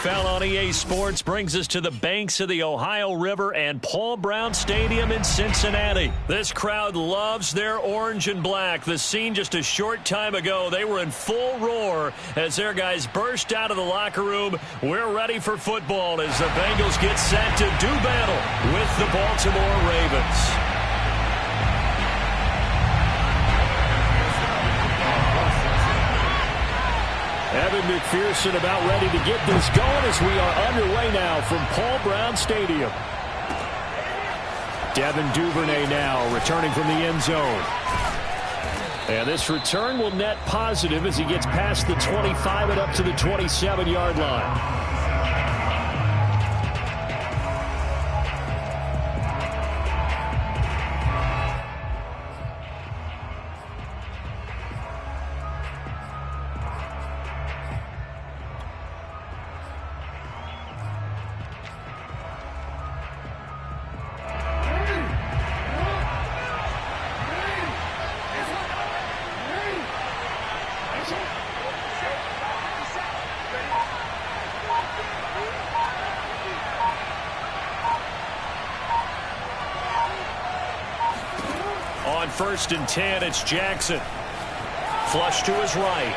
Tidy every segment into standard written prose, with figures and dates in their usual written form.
NFL on EA Sports brings us to the banks of the Ohio River and Paul Brown Stadium in Cincinnati. This crowd loves their orange and black. The scene just a short time ago, they were in full roar as their guys burst out of the locker room. We're ready for football as the Bengals get set to do battle with the Baltimore Ravens. Evan McPherson about ready to get this going as we are underway now from Paul Brown Stadium. Devin Duvernay now returning from the end zone. And this return will net positive as he gets past the 25 and up to the 27-yard line. On 1st and 10, it's Jackson. Flush to his right.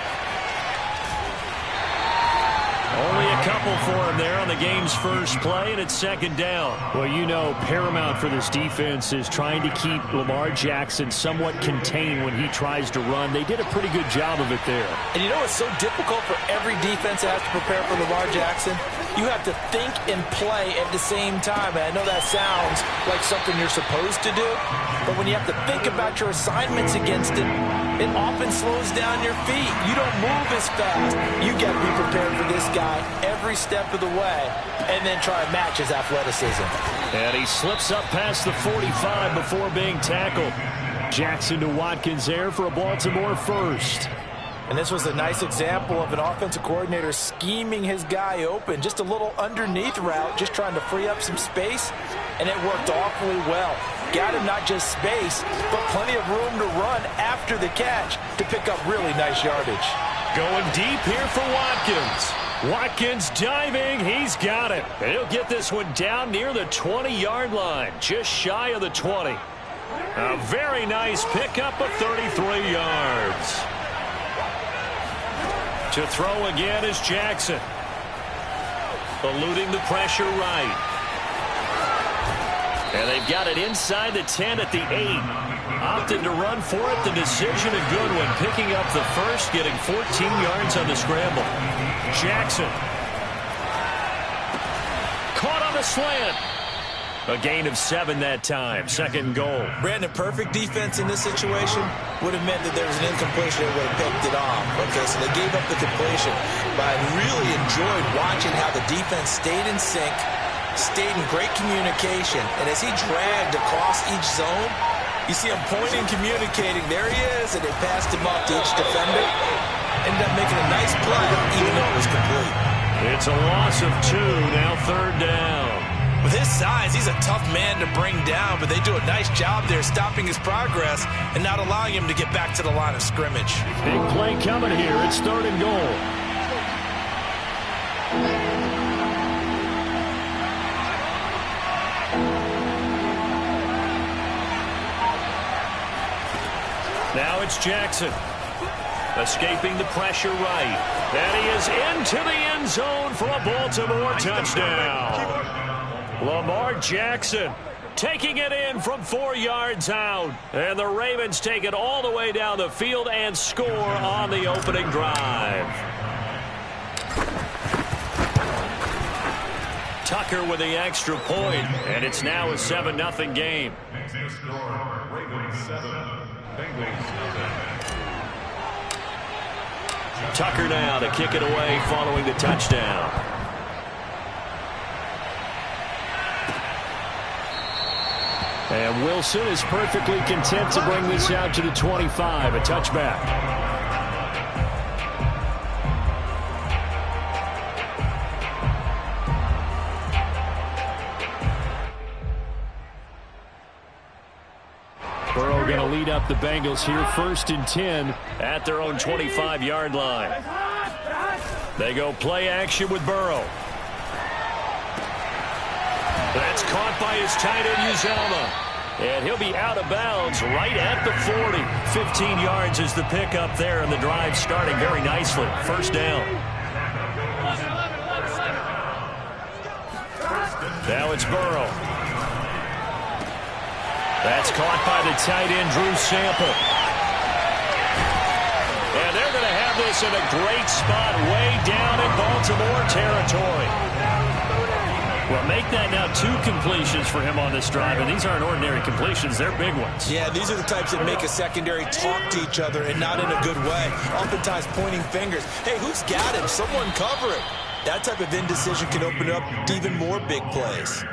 Only a couple for him there on the game's first play, and it's 2nd down. Well, you know, paramount for this defense is trying to keep Lamar Jackson somewhat contained when he tries to run. They did a pretty good job of it there. And you know it's so difficult for every defense that has to prepare for Lamar Jackson? You have to think and play at the same time. And I know that sounds like something you're supposed to do, but when you have to think about your assignments against him, it often slows down your feet. You don't move as fast. You got to be prepared for this guy every step of the way and then try to match his athleticism. And he slips up past the 45 before being tackled. Jackson to Watkins there for a Baltimore first. And this was a nice example of an offensive coordinator scheming his guy open. Just a little underneath route, just trying to free up some space, and it worked awfully well. Got him not just space, but plenty of room to run after the catch to pick up really nice yardage. Going deep here for Watkins. Watkins diving. He's got it. He'll get this one down near the 20-yard line, just shy of the 20. A very nice pickup of 33 yards. To throw again is Jackson. Eluding the pressure right. And they've got it inside the 10 at the 8. Opted to run for it. The decision a good one. Picking up the first, getting 14 yards on the scramble. Jackson. Caught on the slant. A gain of 7 that time. 2nd goal. Brandon, perfect defense in this situation would have meant that there was an incompletion that would have picked it off. Okay, so they gave up the completion. But I really enjoyed watching how the defense stayed in sync, stayed in great communication. And as he dragged across each zone, you see him pointing, communicating. There he is, and they passed him up to each defender. Ended up making a nice play, even though it was complete. It's a loss of 2, now 3rd down. With his size, he's a tough man to bring down, but they do a nice job there stopping his progress and not allowing him to get back to the line of scrimmage. Big play coming here. It's 3rd and goal. Now it's Jackson. Escaping the pressure right. And he is into the end zone for a Baltimore touchdown. Lamar Jackson taking it in from 4 yards out. And the Ravens take it all the way down the field and score on the opening drive. Tucker with the extra point, and it's now a 7-0 game. Tucker now to kick it away following the touchdown. And Wilson is perfectly content to bring this out to the 25, a touchback. Burrow going to lead up the Bengals here, 1st and 10 at their own 25-yard line. They go play action with Burrow. That's caught by his tight end, Uzomah. And he'll be out of bounds right at the 40. 15 yards is the pickup there, and the drive starting very nicely. First down. Now it's Burrow. That's caught by the tight end, Drew Sample. And they're going to have this in a great spot way down in Baltimore territory. Well, make that now 2 completions for him on this drive, and these aren't ordinary completions. They're big ones. Yeah, these are the types that make a secondary talk to each other and not in a good way. Oftentimes pointing fingers. Hey, who's got him? Someone cover it. That type of indecision can open up even more big plays.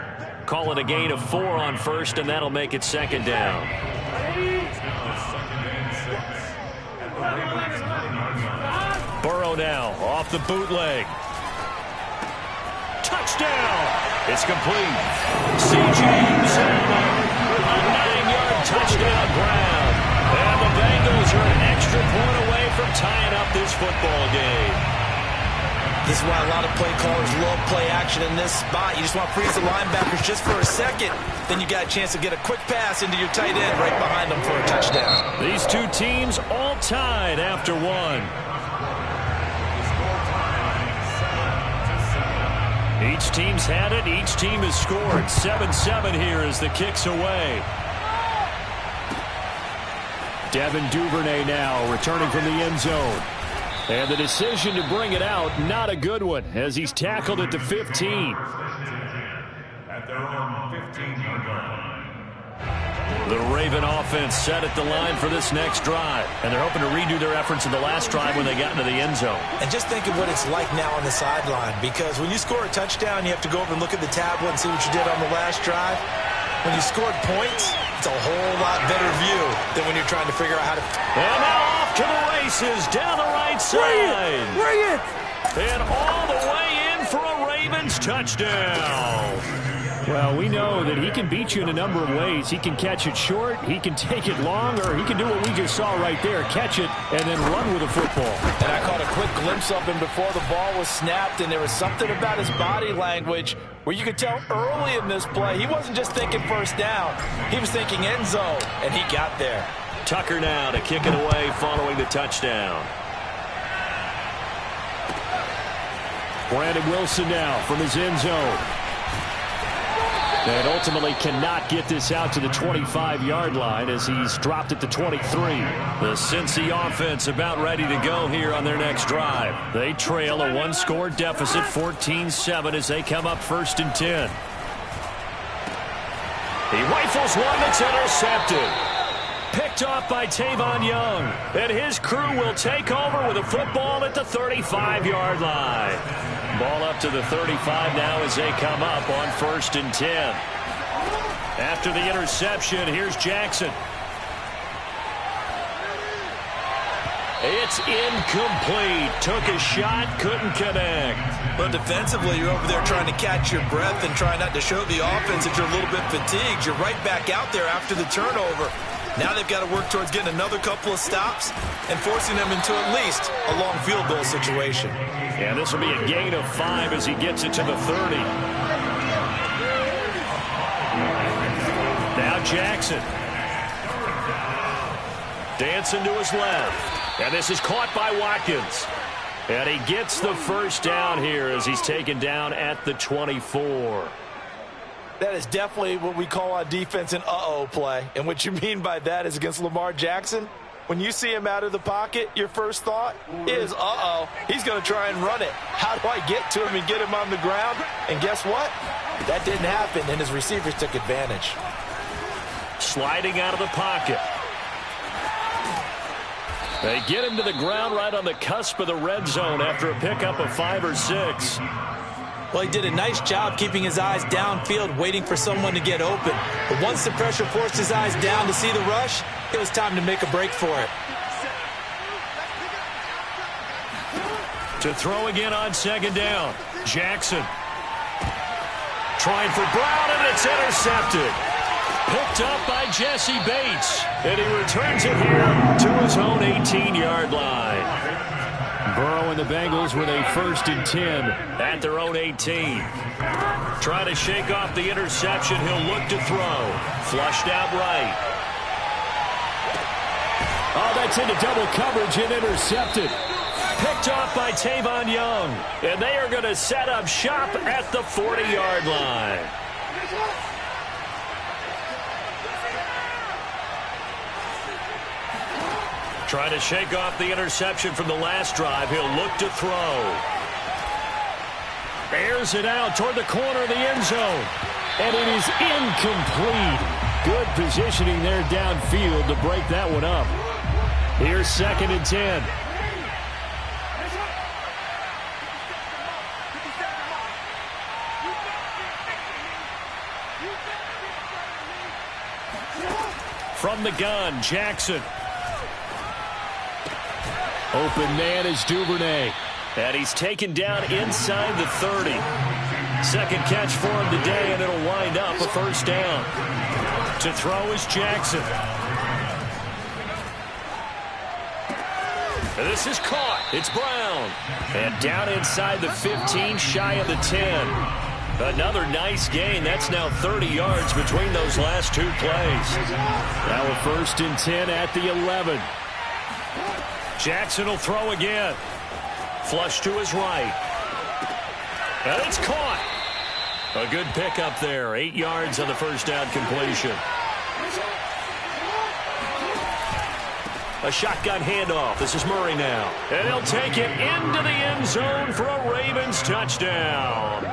Calling a gain of 4 on first, and that'll make it second down. Burrow now off the bootleg. Touchdown! It's complete. C.J. Uzomah, a 9-yard touchdown ground. And the Bengals are an extra point away from tying up this football game. This is why a lot of play callers love play action in this spot. You just want to freeze the linebackers just for a second. Then you got a chance to get a quick pass into your tight end right behind them for a touchdown. These two teams all tied after one. Each team's had it. Each team has scored. 7-7 here as the kick's away. Devin Duvernay now returning from the end zone. And the decision to bring it out, not a good one, as he's tackled at the 15. At their own 15-yard line. The Raven offense set at the line for this next drive. And they're hoping to redo their efforts in the last drive when they got into the end zone. And just think of what it's like now on the sideline. Because when you score a touchdown, you have to go over and look at the tablet and see what you did on the last drive. When you scored points, it's a whole lot better view than when you're trying to figure out how to... And now off to the races down the right side. Bring it! And all the way in for a Ravens touchdown. Well, we know that he can beat you in a number of ways. He can catch it short, he can take it long, or he can do what we just saw right there, catch it and then run with the football. And I caught a quick glimpse of him before the ball was snapped, and there was something about his body language where you could tell early in this play he wasn't just thinking first down. He was thinking end zone, and he got there. Tucker now to kick it away following the touchdown. Brandon Wilson now from his end zone. And ultimately cannot get this out to the 25-yard line as he's dropped at the 23. The Cincy offense about ready to go here on their next drive. They trail a one-score deficit, 14-7, as they come up 1st and 10. He rifles one that's intercepted. Picked off by Tavon Young. And his crew will take over with a football at the 35-yard line. Ball up to the 35 now as they come up on 1st and 10. After the interception, here's Jackson. It's incomplete. Took a shot, couldn't connect. But defensively, you're over there trying to catch your breath and try not to show the offense that you're a little bit fatigued. You're right back out there after the turnover. Now they've got to work towards getting another couple of stops and forcing them into at least a long field goal situation. And this will be a gain of 5 as he gets it to the 30. Now Jackson. Dancing to his left. And this is caught by Watkins. And he gets the first down here as he's taken down at the 24. That is definitely what we call on defense an uh-oh play. And what you mean by that is against Lamar Jackson, when you see him out of the pocket, your first thought is, uh-oh, he's going to try and run it. How do I get to him and get him on the ground? And guess what? That didn't happen, and his receivers took advantage. Sliding out of the pocket. They get him to the ground right on the cusp of the red zone after a pickup of 5 or 6. Well, he did a nice job keeping his eyes downfield, waiting for someone to get open. But once the pressure forced his eyes down to see the rush, it was time to make a break for it. To throw again on 2nd down. Jackson. Trying for Brown, and it's intercepted. Picked up by Jesse Bates. And he returns it here to his own 18-yard line. Burrow and the Bengals with a 1st and 10. At their own 18. Trying to shake off the interception. He'll look to throw. Flushed out right. Oh, that's into double coverage and intercepted. Picked off by Tavon Young. And they are going to set up shop at the 40-yard line. Trying to shake off the interception from the last drive. He'll look to throw. Airs it out toward the corner of the end zone. And it is incomplete. Good positioning there downfield to break that one up. Here's 2nd and 10. From the gun, Jackson. Open man is Duvernay. And he's taken down inside the 30. Second catch for him today, and it'll wind up a 1st down. To throw is Jackson. And this is caught. It's Brown. And down inside the 15, shy of the 10. Another nice gain. That's now 30 yards between those last 2 plays. Now a 1st and 10 at the 11. Jackson will throw again. Flush to his right. And it's caught. A good pickup there. 8 yards on the 1st down completion. A shotgun handoff. This is Murray now. And he'll take it into the end zone for a Ravens touchdown.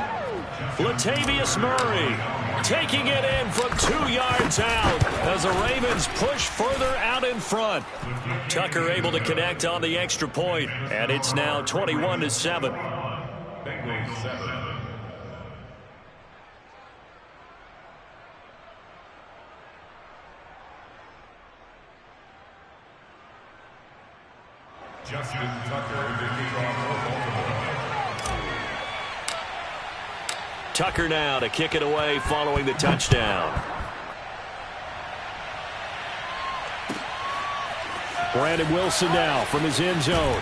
Latavius Murray taking it in from 2 yards out as the Ravens push further out in front. Tucker able to connect on the extra point, and it's now 21-7. Bengals 7. Justin Tucker to kick off for Baltimore. Tucker now to kick it away following the touchdown. Brandon Wilson now from his end zone.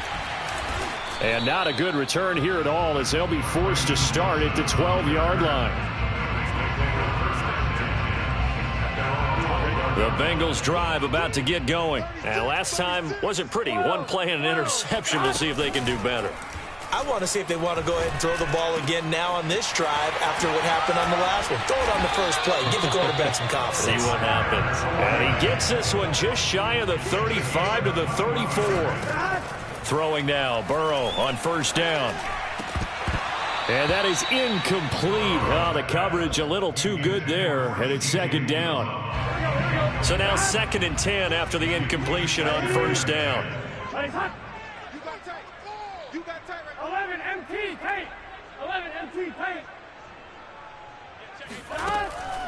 And not a good return here at all as they'll be forced to start at the 12-yard line. The Bengals drive about to get going. And last time wasn't pretty. One play and an interception. We'll see if they can do better. I want to see if they want to go ahead and throw the ball again now on this drive after what happened on the last one. Throw it on the first play. Give the quarterback some confidence. See what happens. And he gets this one just shy of the 35 to the 34. Throwing now, Burrow on 1st down. And that is incomplete. Oh, the coverage a little too good there, and it's 2nd down. So now 2nd and 10 after the incompletion on 1st down. You got tight right. 11 MT tape. 11 MT tape.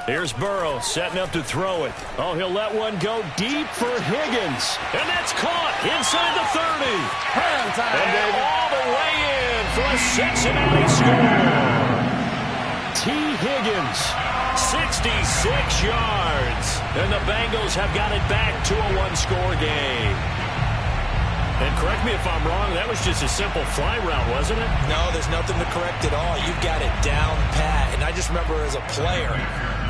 Here's Burrow setting up to throw it. Oh, he'll let one go deep for Higgins. And that's caught inside the 30. And they're all the way in for a Cincinnati score. T. Higgins. 66 yards. And the Bengals have got it back to a 1-score game. And correct me if I'm wrong, that was just a simple fly route, wasn't it? No, there's nothing to correct at all. You've got it down pat. And I just remember as a player,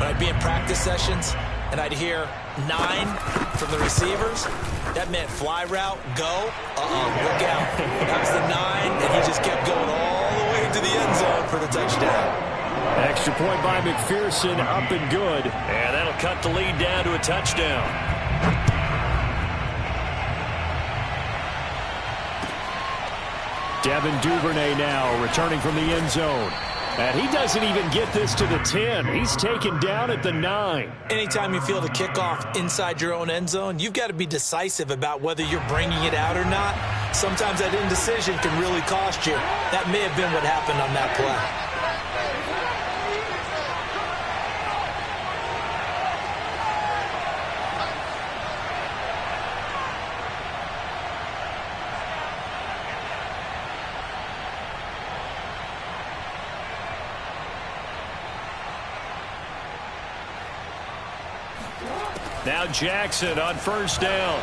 when I'd be in practice sessions and I'd hear 9 from the receivers, that meant fly route, go, look out. That was the 9, and he just kept going all the way to the end zone for the touchdown. Extra point by McPherson, up and good. And that'll cut the lead down to a touchdown. Devin Duvernay now returning from the end zone. And he doesn't even get this to the 10. He's taken down at the 9. Anytime you feel the kickoff inside your own end zone, you've got to be decisive about whether you're bringing it out or not. Sometimes that indecision can really cost you. That may have been what happened on that play. Now Jackson on 1st down.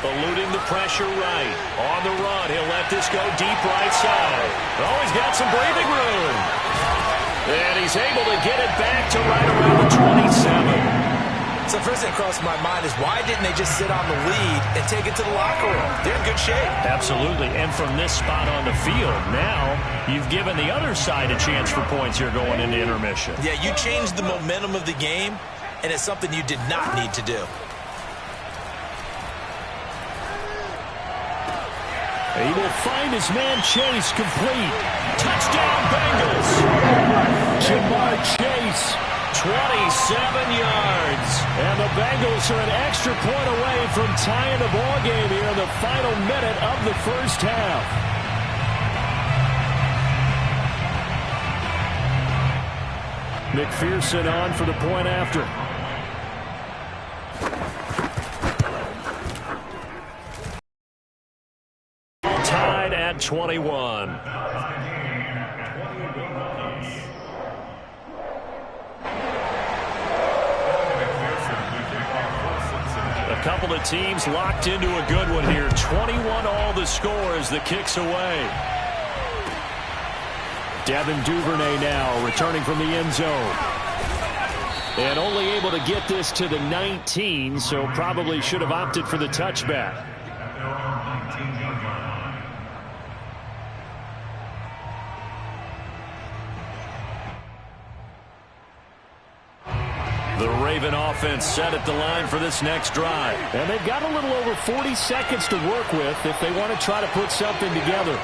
Eluding the pressure right. On the run, he'll let this go deep right side. Oh, he's got some breathing room. And he's able to get it back to right around the 27. So the first thing that crossed my mind is why didn't they just sit on the lead and take it to the locker room? They're in good shape. Absolutely. And from this spot on the field, now you've given the other side a chance for points here going into intermission. Yeah, you changed the momentum of the game, and it's something you did not need to do. He will find his man Chase complete. Touchdown Bengals. Jamar Chase. 27 yards. And the Bengals are an extra point away from tying the ball game here in the final minute of the first half. McPherson on for the point after. Tied at 21. A couple of teams locked into a good one here. 21 all the score as the kick's away. Devin Duvernay now returning from the end zone. And only able to get this to the 19, so probably should have opted for the touchback. The Raven offense set at the line for this next drive. And they've got a little over 40 seconds to work with if they want to try to put something together.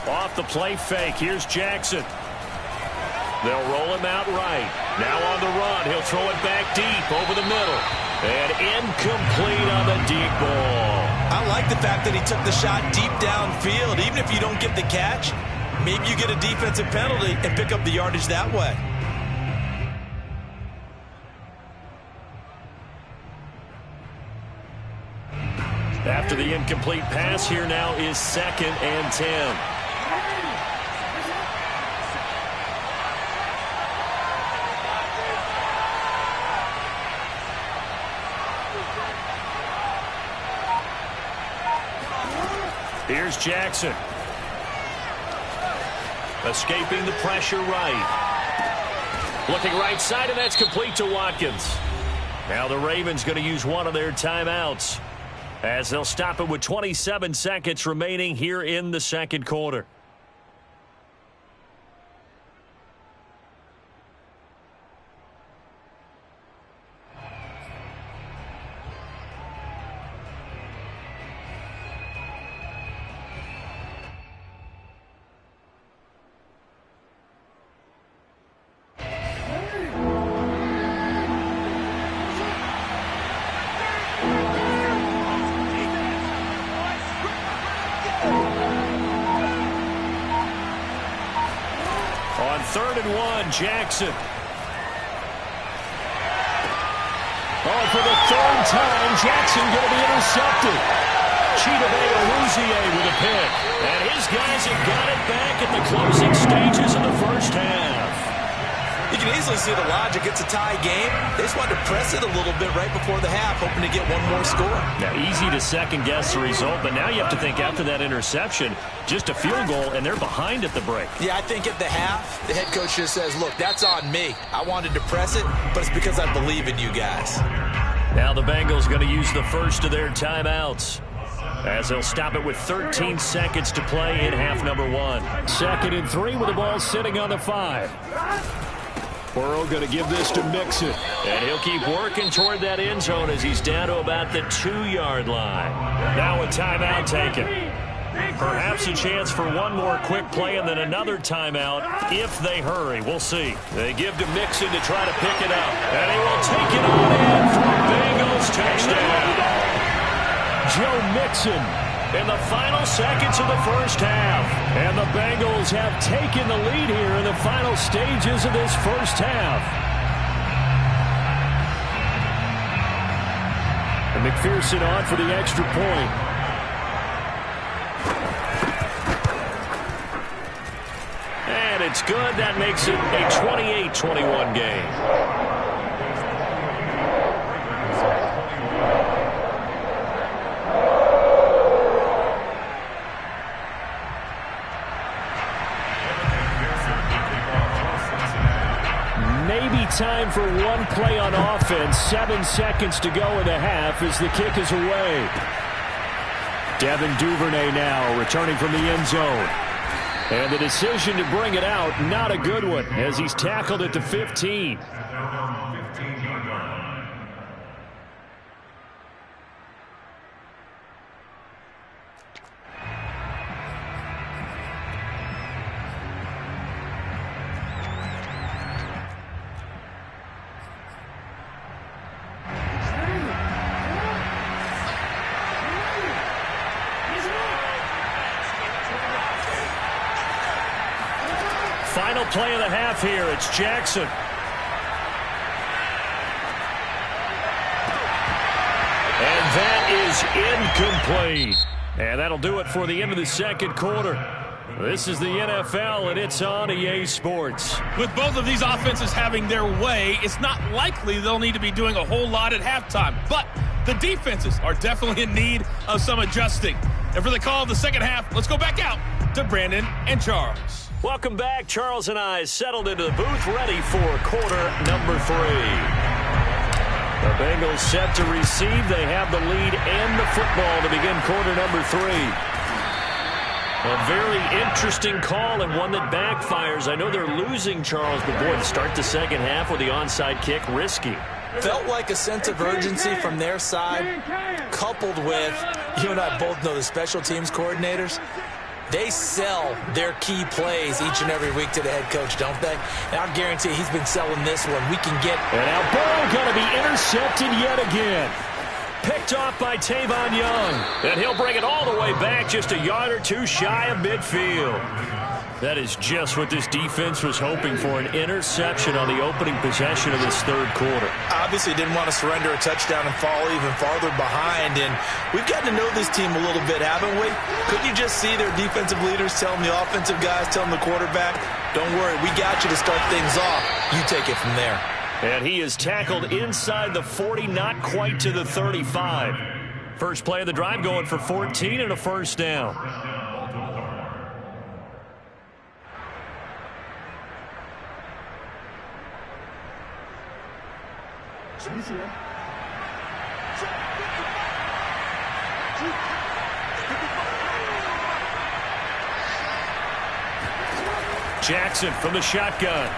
Off the play fake. Here's Jackson. They'll roll him out right. Now on the run. He'll throw it back deep over the middle. And incomplete on the deep ball. I like the fact that he took the shot deep downfield. Even if you don't get the catch, maybe you get a defensive penalty and pick up the yardage that way. After the incomplete pass, here now is 2nd and 10. Here's Jackson. Escaping the pressure right. Looking right side, and that's complete to Watkins. Now the Ravens going to use one of their timeouts as they'll stop it with 27 seconds remaining here in the second quarter. On 3rd and 1, Jackson. Oh, for the 3rd time, Jackson going to be intercepted. Chidobe Awuzie with a pick. And his guys have got it back at the closing stages of the first half. You can easily see the logic. It's a tie game. They just wanted to press it a little bit right before the half, hoping to get one more score. Now, easy to second-guess the result, but now you have to think after that interception, just a field goal, and they're behind at the break. Yeah, I think at the half, the head coach just says, look, that's on me. I wanted to press it, but it's because I believe in you guys. Now the Bengals going to use the first of their timeouts as they'll stop it with 13 seconds to play in half number 1. 2nd and 3 with the ball sitting on the 5. Burrow going to give this to Mixon. And he'll keep working toward that end zone as he's down to about the 2-yard line. Now a timeout taken. Perhaps a chance for one more quick play and then another timeout if they hurry. We'll see. They give to Mixon to try to pick it up. And he will take it on in for a Bengals touchdown. Joe Mixon in the final seconds of the first half. And the Bengals have taken the lead here in the final stages of this first half. And McPherson on for the extra point. And it's good. That makes it a 28-21 game. Maybe time for one play on offense. 7 seconds to go in the half as the kick is away. Devin Duvernay now returning from the end zone. And the decision to bring it out, not a good one, as he's tackled at the 15. Final play of the half here. It's Jackson. And that is incomplete. And that'll do it for the end of the second quarter. This is the NFL, and it's on EA Sports. With both of these offenses having their way, it's not likely they'll need to be doing a whole lot at halftime. But the defenses are definitely in need of some adjusting. And for the call of the second half, let's go back out to Brandon and Charles. Welcome back. Charles and I settled into the booth, ready for quarter number 3. The Bengals set to receive. They have the lead and the football to begin quarter number 3. A very interesting call and one that backfires. I know they're losing, Charles, but boy, to start the second half with the onside kick, risky. Felt like a sense of urgency from their side, coupled with, you and I both know the special teams coordinators. They sell their key plays each and every week to the head coach, don't they? And I guarantee he's been selling this one. We can get... And now ball going to be intercepted yet again. Picked off by Tavon Young. And he'll bring it all the way back just a yard or two shy of midfield. That is just what this defense was hoping for, an interception on the opening possession of this third quarter. Obviously didn't want to surrender a touchdown and fall even farther behind, and we've gotten to know this team a little bit, haven't we? Couldn't you just see their defensive leaders telling the offensive guys, telling the quarterback, don't worry, we got you to start things off. You take it from there. And he is tackled inside the 40, not quite to the 35. First play of the drive going for 14 and a first down. Jackson from the shotgun.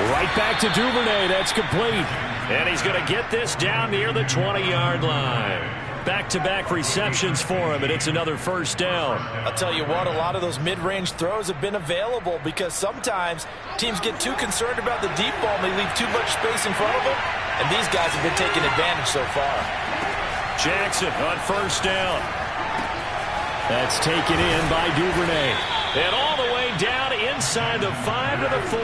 Right back to Duvernay. That's complete. And he's going to get this down near the 20-yard line. Back-to-back receptions for him, and it's another first down. I'll tell you what, a lot of those mid-range throws have been available because sometimes teams get too concerned about the deep ball and they leave too much space in front of them, and these guys have been taking advantage so far. Jackson on first down. That's taken in by Duvernay. And all the way down inside the 5 to the 4.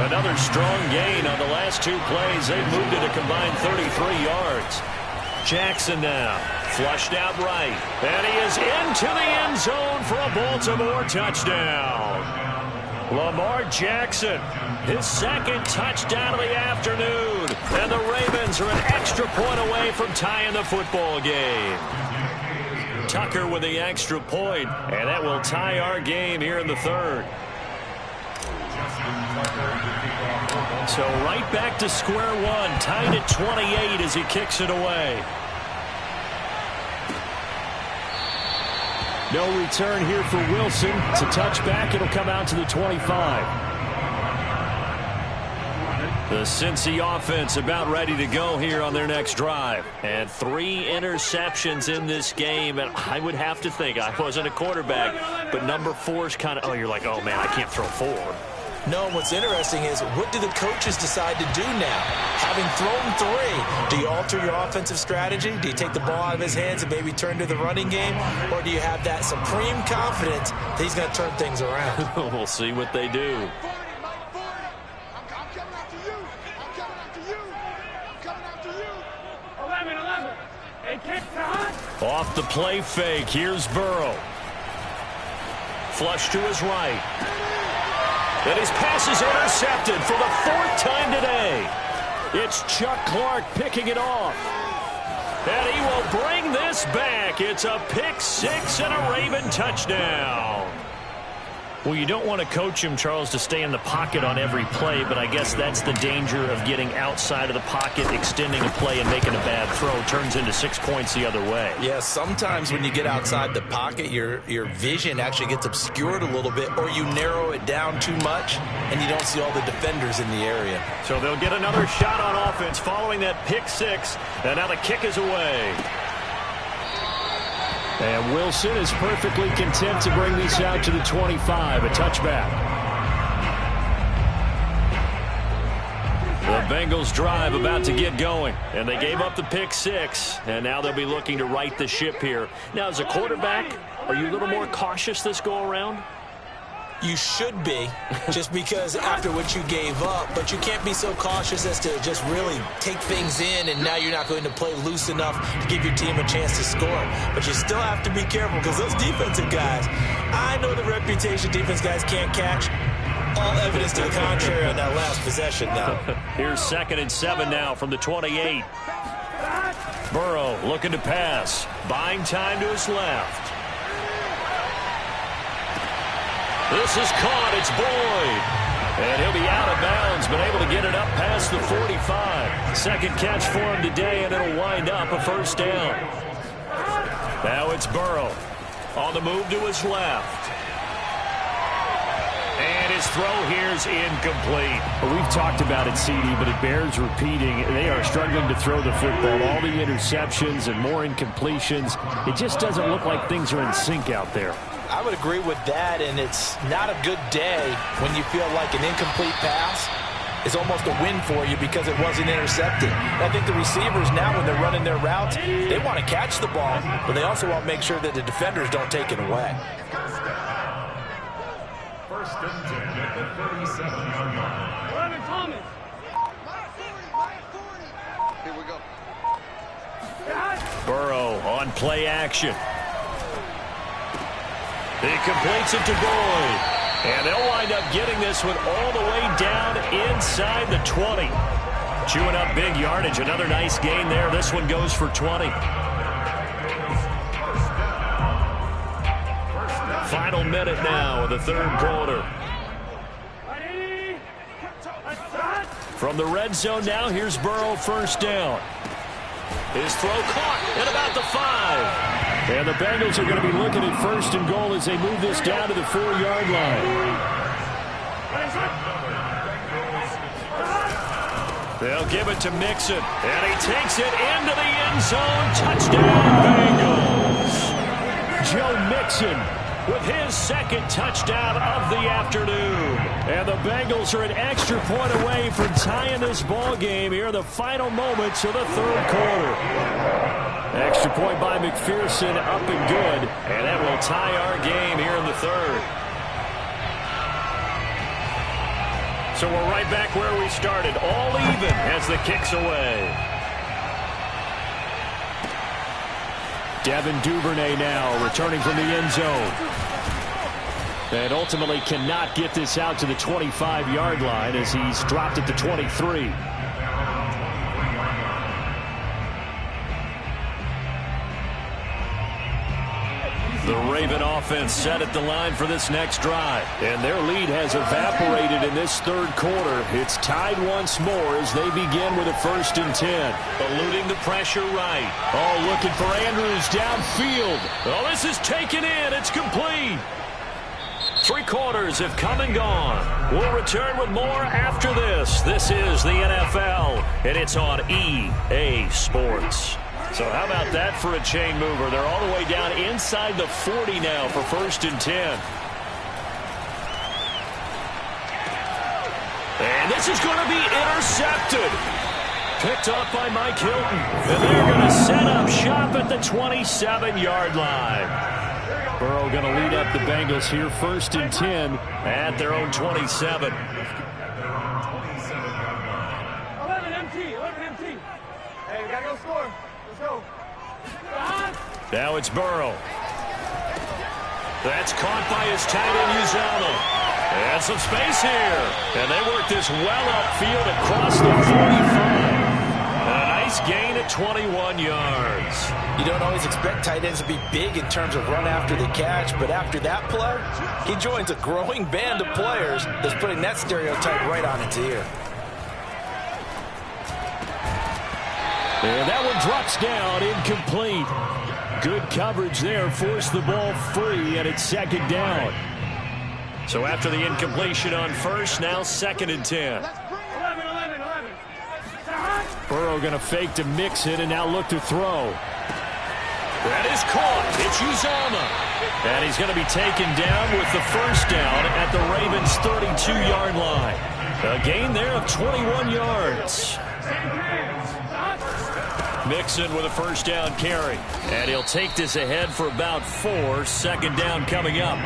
Another strong gain on the last two plays. They've moved it a combined 33 yards. Jackson now, flushed out right. And he is into the end zone for a Baltimore touchdown. Lamar Jackson, his second touchdown of the afternoon. And the Ravens are an extra point away from tying the football game. Tucker with the extra point, and that will tie our game here in the third. So right back to square one, tied at 28 as he kicks it away. No return here for Wilson. It's a touchback. It'll come out to the 25. The Cincy offense about ready to go here on their next drive. And 3 interceptions in this game. And I would have to think, I wasn't a quarterback, but number 4's kind of, you're like, oh, man, I can't throw 4. No, what's interesting is what do the coaches decide to do now? Having thrown 3, do you alter your offensive strategy? Do you take the ball out of his hands and maybe turn to the running game? Or do you have that supreme confidence that he's going to turn things around? We'll see what they do. Off the play fake, here's Burrow. Flush to his right. And his pass is intercepted for the 4th time today. It's Chuck Clark picking it off. And he will bring this back. It's a pick 6 and a Raven touchdown. Well, you don't want to coach him, Charles, to stay in the pocket on every play, but I guess that's the danger of getting outside of the pocket, extending a play, and making a bad throw. Turns into 6 points the other way. Yeah, sometimes when you get outside the pocket, your vision actually gets obscured a little bit, or you narrow it down too much, and you don't see all the defenders in the area. So they'll get another shot on offense following that pick 6, and now the kick is away. And Wilson is perfectly content to bring this out to the 25, a touchback. The Bengals drive about to get going, and they gave up the pick 6, and now they'll be looking to right the ship here. Now, as a quarterback, are you a little more cautious this go around? You should be, just because after what you gave up, but you can't be so cautious as to just really take things in, and now you're not going to play loose enough to give your team a chance to score. But you still have to be careful, because those defensive guys, I know the reputation defense guys can't catch. All evidence to the contrary on that last possession now. Here's 2nd and 7 now from the 28. Burrow looking to pass, buying time to his left. This is caught. It's Boyd. And he'll be out of bounds, but able to get it up past the 45. Second catch for him today, and it'll wind up a 1st down. Now it's Burrow on the move to his left. And his throw here's incomplete. Well, we've talked about it, CD, but it bears repeating. They are struggling to throw the football. All the interceptions and more incompletions. It just doesn't look like things are in sync out there. I would agree with that, and it's not a good day when you feel like an incomplete pass is almost a win for you because it wasn't intercepted. I think the receivers now, when they're running their routes, they want to catch the ball, but they also want to make sure that the defenders don't take it away. 1st and 10 at the 37-yard line. 11 Thomas. Here we go. Burrow on play action. He completes it to Boyd. And they'll wind up getting this one all the way down inside the 20. Chewing up big yardage. Another nice gain there. This one goes for 20. Final minute now of the 3rd quarter. From the red zone now, here's Burrow, 1st down. His throw caught at about the 5. And the Bengals are going to be looking at 1st and goal as they move this down to the 4-yard line. They'll give it to Mixon, and he takes it into the end zone. Touchdown, Bengals. Joe Mixon with his 2nd touchdown of the afternoon. And the Bengals are an extra point away from tying this ball game here in the final moments of the 3rd quarter. Extra point by McPherson, up and good. And that will tie our game here in the 3rd. So we're right back where we started, all even as the kick's away. Devin Duvernay now returning from the end zone. And ultimately cannot get this out to the 25-yard line as he's dropped at the 23. The Raven offense set at the line for this next drive. And their lead has evaporated in this 3rd quarter. It's tied once more as they begin with a 1st and 10. Eluding the pressure right. Oh, looking for Andrews downfield. Oh, this is taken in. It's complete. 3 quarters have come and gone. We'll return with more after this. This is the NFL, and it's on EA Sports. So how about that for a chain mover? They're all the way down inside the 40 now for 1st and 10. And this is going to be intercepted. Picked up by Mike Hilton. And they're going to set up shop at the 27-yard line. Burrow going to lead up the Bengals here, 1st and 10 at their own 27. 11 MT. Hey, we got to go score. Let's go. Now it's Burrow. That's caught by his tight end, Uzomah. And some space here. And they work this well upfield across the 45. A nice gain at 21 yards. You don't always expect tight ends to be big in terms of run after the catch, but after that play, he joins a growing band of players that's putting that stereotype right on its ear. And that one drops down, incomplete. Good coverage there, forced the ball free, and it's second down. So after the incompletion on first, now 2nd and 10. 11. Burrow going to fake to mix it and now look to throw. That is caught. It's Uzomah. And he's going to be taken down with the first down at the Ravens' 32-yard line. A gain there of 21 yards. Mixon with a first down carry. And he'll take this ahead for about 4. Second down coming up.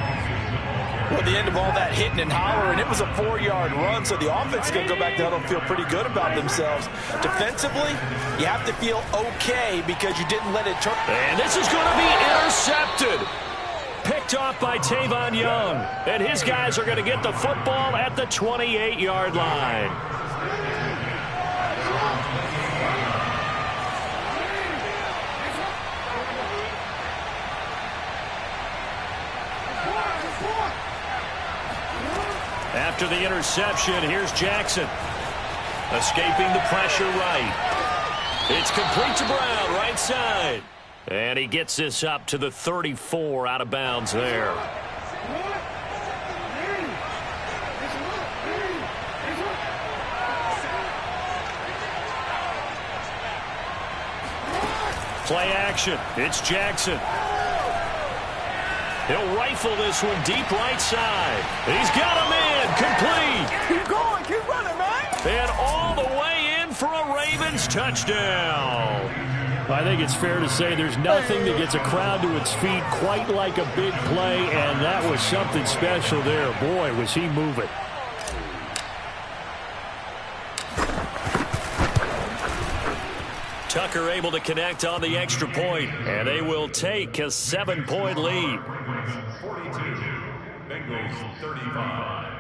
Well, at the end of all that hitting and hollering, it was a 4-yard run, so the offense is going to go back to huddle and feel pretty good about themselves. Defensively, you have to feel okay because you didn't let it turn. And this is going to be intercepted. Picked off by Tavon Young. And his guys are going to get the football at the 28-yard line. After the interception, here's Jackson. Escaping the pressure right. It's complete to Brown, right side. And he gets this up to the 34 out of bounds there. Play action. It's Jackson. He'll rifle this one deep right side. He's got a man complete. Keep going, keep running, man. And all the way in for a Ravens touchdown. I think it's fair to say there's nothing that gets a crowd to its feet quite like a big play, and that was something special there. Boy, was he moving. Tucker able to connect on the extra point, and they will take a 7-point lead. 42, Bengals 35.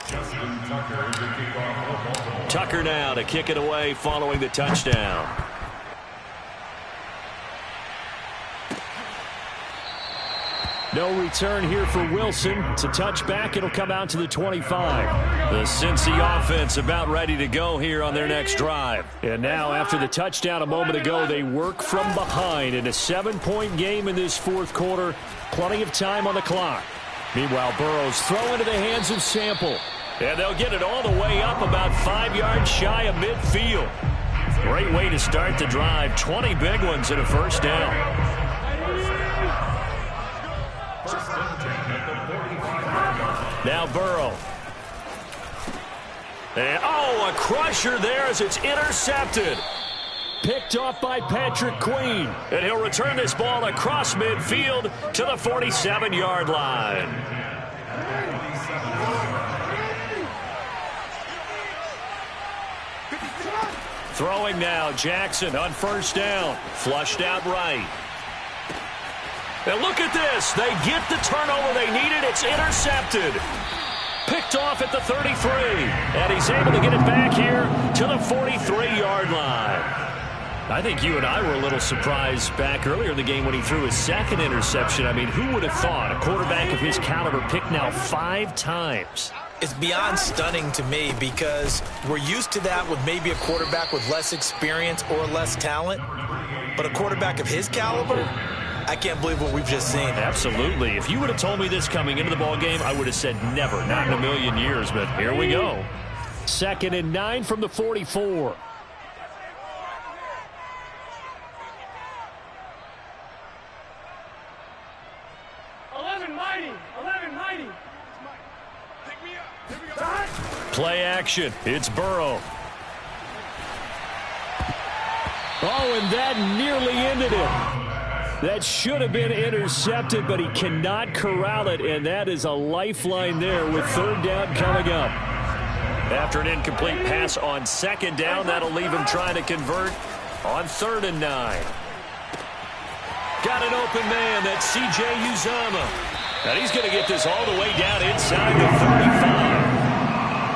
Justin Tucker to kick off for Baltimore. Tucker now to kick it away following the touchdown. No return here for Wilson. It's a touchback. It'll come out to the 25. The Cincy offense about ready to go here on their next drive. And now, after the touchdown a moment ago, they work from behind in a 7-point game in this fourth quarter. Plenty of time on the clock. Meanwhile, Burrow's throw into the hands of Sample. And they'll get it all the way up about 5 yards shy of midfield. Great way to start the drive. 20 big ones and a first down. Now Burrow. And, a crusher there as it's intercepted. Picked off by Patrick Queen. And he'll return this ball across midfield to the 47-yard line. Throwing now, Jackson on first down. Flushed out right. And look at this. They get the turnover they needed. It's intercepted. Picked off at the 33. And he's able to get it back here to the 43-yard line. I think you and I were a little surprised back earlier in the game when he threw his second interception. I mean, who would have thought a quarterback of his caliber picked now 5 times? It's beyond stunning to me because we're used to that with maybe a quarterback with less experience or less talent. But a quarterback of his caliber, I can't believe what we've just seen. Absolutely. If you would have told me this coming into the ball game, I would have said never, not in a million years. But here we go. 2nd and 9 from the 44. Play action. It's Burrow. Oh, and that nearly ended it. That should have been intercepted, but he cannot corral it, and that is a lifeline there with 3rd down coming up. After an incomplete pass on second down, that'll leave him trying to convert on 3rd and 9. Got an open man. That's C.J. Uzomah. And he's going to get this all the way down inside the 35.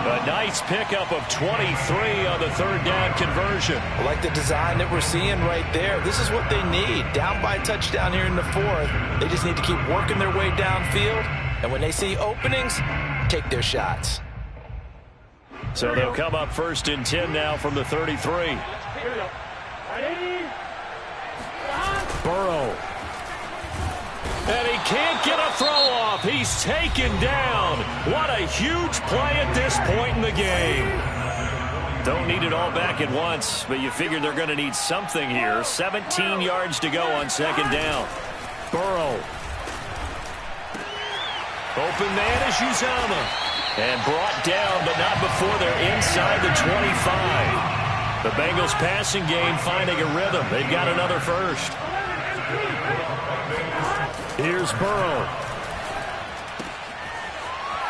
A nice pickup of 23 on the 3rd down conversion. I like the design that we're seeing right there. This is what they need. Down by a touchdown here in the 4th. They just need to keep working their way downfield. And when they see openings, take their shots. So they'll come up 1st and 10 now from the 33. Burrow. And he can't get a throw off. He's taken down. What a huge play at this point in the game. Don't need it all back at once, but you figure they're going to need something here. 17 yards to go on 2nd down. Burrow. Open man is Uzomah. And brought down, but not before they're inside the 25. The Bengals passing game finding a rhythm. They've got another first. Here's Burrow.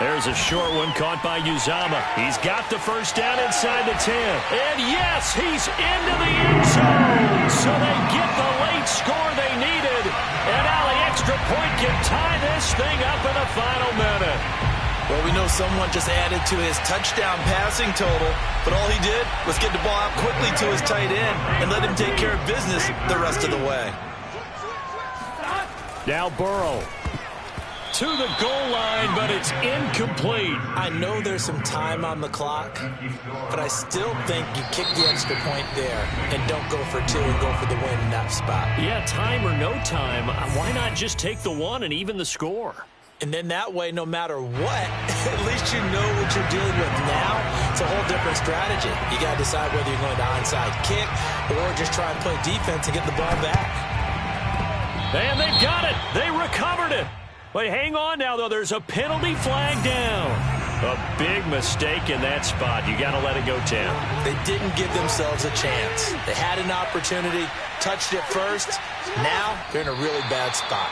There's a short one caught by Uzomah. He's got the first down inside the 10. And yes, he's into the end zone. So they get the late score they needed. And now the extra point can tie this thing up in the final minute. Well, we know someone just added to his touchdown passing total, but all he did was get the ball out quickly to his tight end and let him take care of business the rest of the way. Now Burrow to the goal line, but it's incomplete. I know there's some time on the clock, but I still think you kick the extra point there and don't go for 2 and go for the win in that spot. Yeah, time or no time, why not just take the 1 and even the score? And then that way, no matter what, at least you know what you're dealing with now. It's a whole different strategy. You got to decide whether you're going to onside kick or just try and play defense and get the ball back. And they've got it. They recovered it. Wait, hang on now, though. There's a penalty flag down. A big mistake in that spot. You got to let it go, Tim. They didn't give themselves a chance. They had an opportunity, touched it first. Now they're in a really bad spot.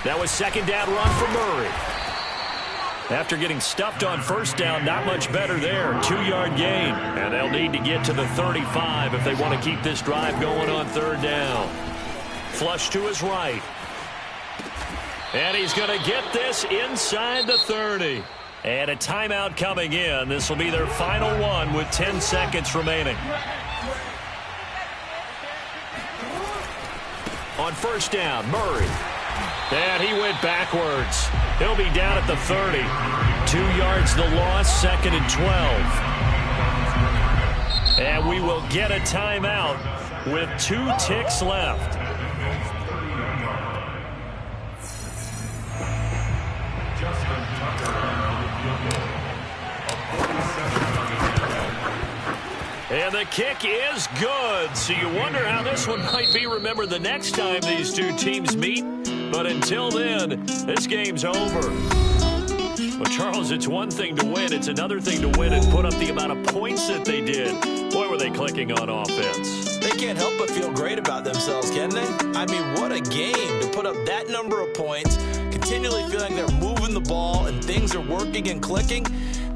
That was 2nd down run for Murray. After getting stuffed on 1st down, not much better there. 2-yard gain. And they'll need to get to the 35 if they want to keep this drive going on 3rd down. Flush to his right. And he's going to get this inside the 30. And a timeout coming in. This will be their final one with 10 seconds remaining. On 1st down, Murray. And he went backwards. He'll be down at the 30. 2 yards the loss, 2nd and 12. And we will get a timeout with 2 ticks left. And the kick is good. So you wonder how this one might be remembered the next time these two teams meet. But until then, this game's over. Well, Charles, it's one thing to win. It's another thing to win and put up the amount of points that they did. Boy, were they clicking on offense. They can't help but feel great about themselves, can they? I mean, what a game to put up that number of points, continually feeling they're moving the ball and things are working and clicking.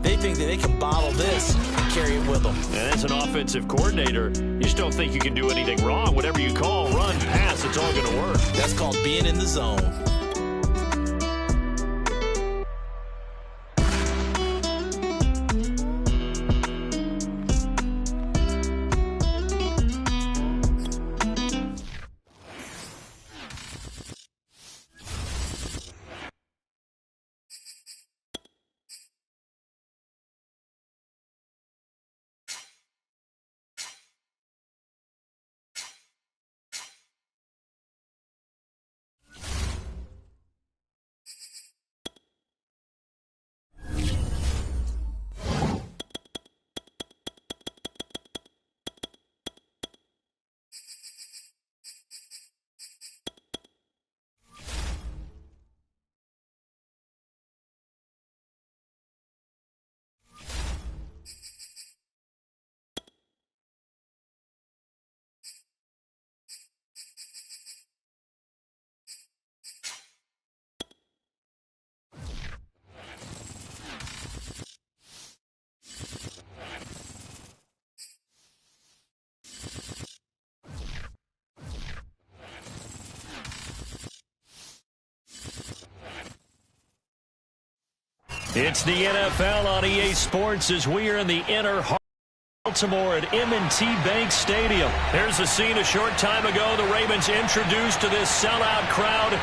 They think that they can bottle this and carry it with them. And as an offensive coordinator, you just don't think you can do anything wrong. Whatever you call, run, pass, it's all going to work. That's called being in the zone. It's the NFL on EA Sports as we are in the inner heart of Baltimore at M&T Bank Stadium. Here's a scene a short time ago. The Ravens introduced to this sellout crowd.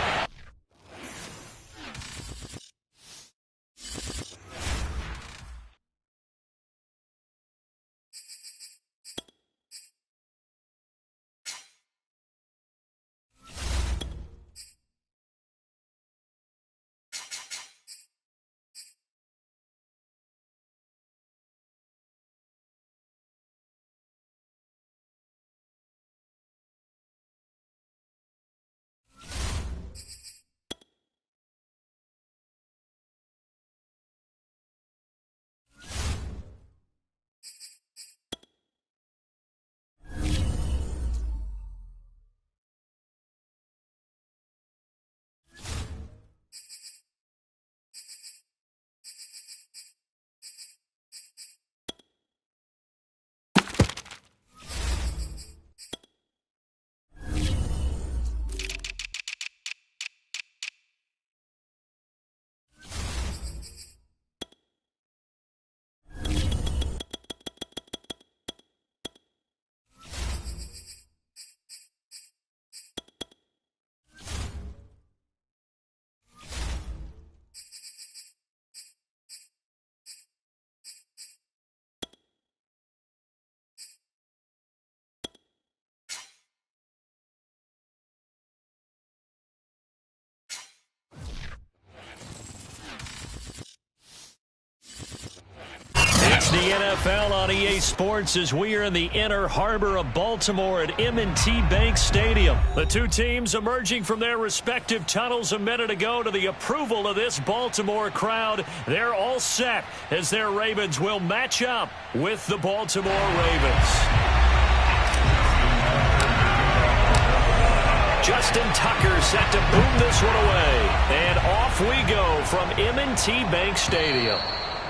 It's the NFL on EA Sports as we are in the inner harbor of Baltimore at M&T Bank Stadium. The two teams emerging from their respective tunnels a minute ago to the approval of this Baltimore crowd. They're all set as their Ravens will match up with the Baltimore Ravens. Justin Tucker set to boom this one away. And off we go from M&T Bank Stadium.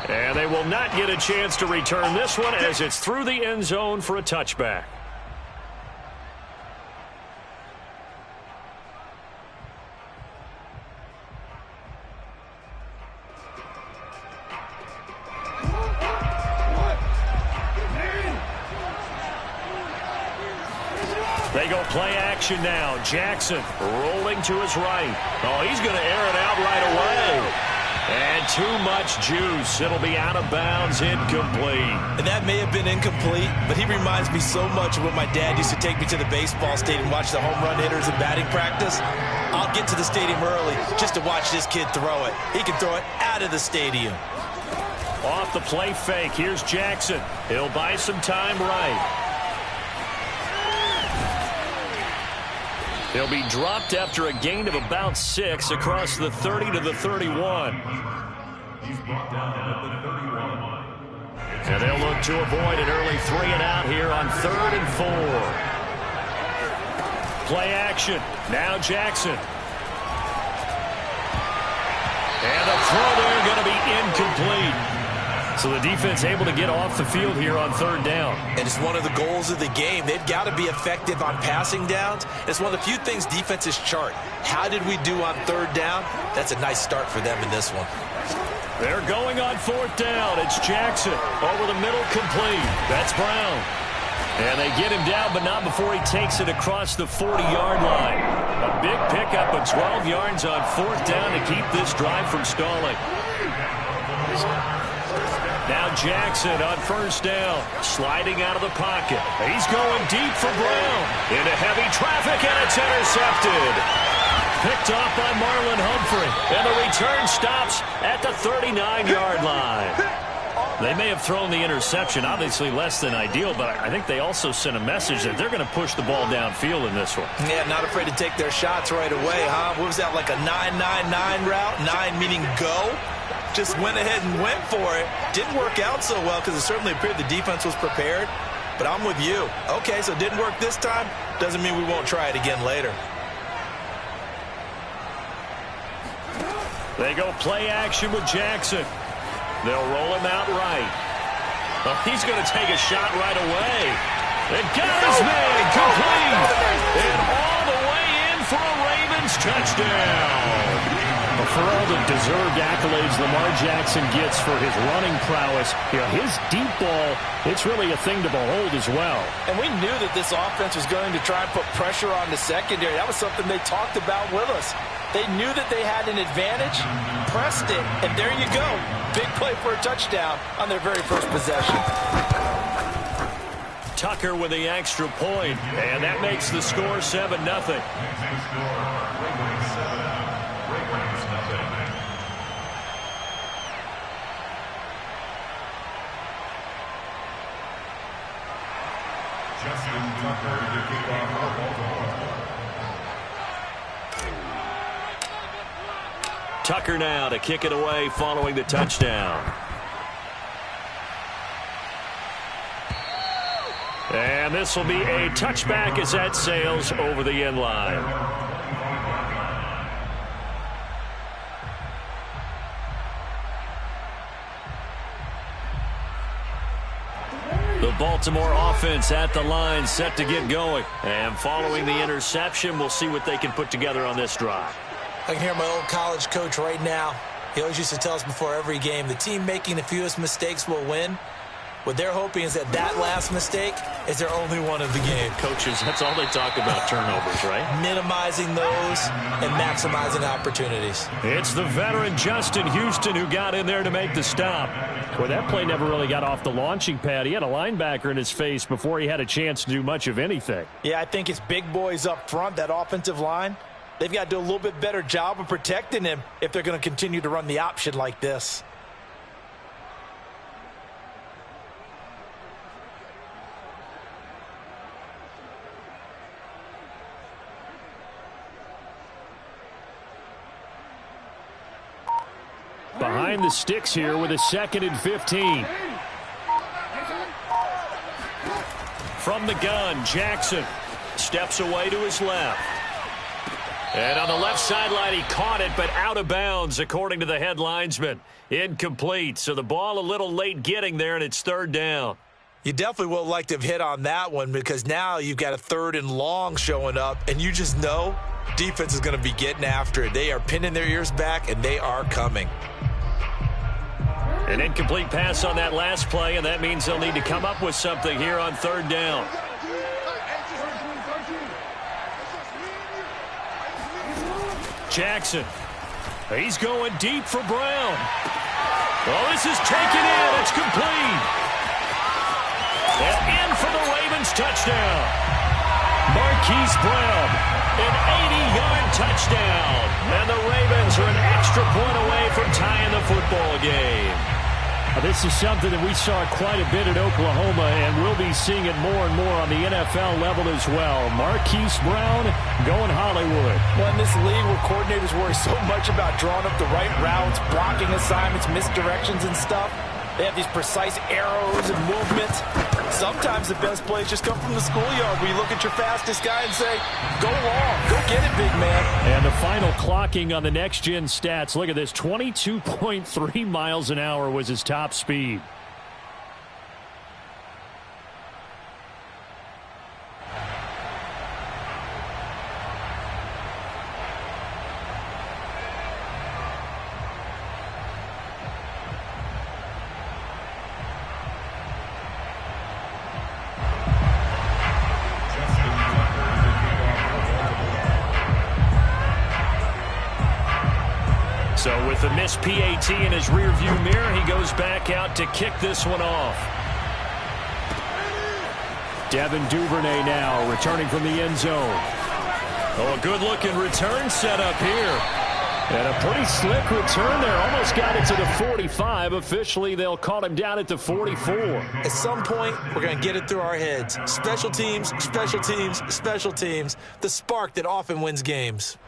And they will not get a chance to return this one as it's through the end zone for a touchback. They go play action now. Jackson rolling to his right. Oh, he's going to air it out right away. And too much juice. It'll be out of bounds, incomplete. And that may have been incomplete, but he reminds me so much of when my dad used to take me to the baseball stadium, watch the home run hitters in batting practice. I'll get to the stadium early just to watch this kid throw it. He can throw it out of the stadium. Off the play fake, here's Jackson. He'll buy some time right. He'll be dropped after a gain of about 6 across the 30 to the 31. He's brought down at the 31. And they'll look to avoid an early 3 and out here on 3rd and 4. Play action. Now Jackson. And the throw there going to be incomplete. So the defense able to get off the field here on 3rd down. And it's one of the goals of the game. They've got to be effective on passing downs. It's one of the few things defenses chart. How did we do on 3rd down? That's a nice start for them in this one. They're going on 4th down. It's Jackson. Over the middle, complete. That's Brown. And they get him down, but not before he takes it across the 40-yard line. A big pickup of 12 yards on 4th down to keep this drive from stalling. Now Jackson on 1st down, sliding out of the pocket. He's going deep for Brown. Into heavy traffic, and it's intercepted. Picked off by Marlon Humphrey. And the return stops at the 39-yard line. They may have thrown the interception, obviously less than ideal, but I think they also sent a message that they're going to push the ball downfield in this one. Yeah, not afraid to take their shots right away, huh? What was that, like a 9-9-9 route? 9 meaning go? Just went ahead and went for it. Didn't work out so well because it certainly appeared the defense was prepared. But I'm with you. Okay, so it didn't work this time. Doesn't mean we won't try it again later. They go play action with Jackson. They'll roll him out right. Well, he's going to take a shot right away. And got his man complete. And all the way in for a Ravens touchdown. A for all the deserved accolades Lamar Jackson gets for his running prowess, his deep ball, it's really a thing to behold as well. And we knew that this offense was going to try and put pressure on the secondary. That was something they talked about with us. They knew that they had an advantage, pressed it, and there you go. Big play for a touchdown on their very first possession. Tucker with the extra point, and that makes the score 7-0. Tucker now to kick it away following the touchdown. And this will be a touchback as that sails over the end line. The Baltimore offense at the line, set to get going. And following the interception, we'll see what they can put together on this drive. I can hear my old college coach right now. He always used to tell us before every game, the team making the fewest mistakes will win. What they're hoping is that last mistake is their only one of the game. Coaches, that's all they talk about, turnovers, right? Minimizing those and maximizing opportunities. It's the veteran Justin Houston who got in there to make the stop. Well, that play never really got off the launching pad. He had a linebacker in his face before he had a chance to do much of anything. Yeah, I think it's big boys up front, that offensive line. They've got to do a little bit better job of protecting him if they're going to continue to run the option like this. Behind the sticks here with a 2nd and 15. From the gun, Jackson steps away to his left. And on the left sideline, he caught it, but out of bounds, according to the head linesman. Incomplete, so the ball a little late getting there, and it's 3rd down. You definitely would like to have hit on that one because now you've got a 3rd and long showing up, and you just know defense is going to be getting after it. They are pinning their ears back, and they are coming. An incomplete pass on that last play, and that means they'll need to come up with something here on 3rd down. Jackson. He's going deep for Brown. Oh, this is taken in. It's complete. And in for the Ravens touchdown. Marquise Brown, an 80-yard touchdown. And the Ravens are an extra point away from tying the football game. This is something that we saw quite a bit at Oklahoma, and we'll be seeing it more and more on the NFL level as well. Marquise Brown going Hollywood. Well, in this league where coordinators worry so much about drawing up the right routes, blocking assignments, misdirections and stuff, they have these precise arrows and movements. Sometimes the best plays just come from the schoolyard where you look at your fastest guy and say, go long, go get it, big man. And the final clocking on the next-gen stats. Look at this, 22.3 miles an hour was his top speed. So with the missed PAT in his rearview mirror, he goes back out to kick this one off. Devin Duvernay now returning from the end zone. Oh, a good-looking return set up here. And a pretty slick return there. Almost got it to the 45. Officially, they'll call him down at the 44. At some point, we're going to get it through our heads. Special teams, special teams, special teams. The spark that often wins games.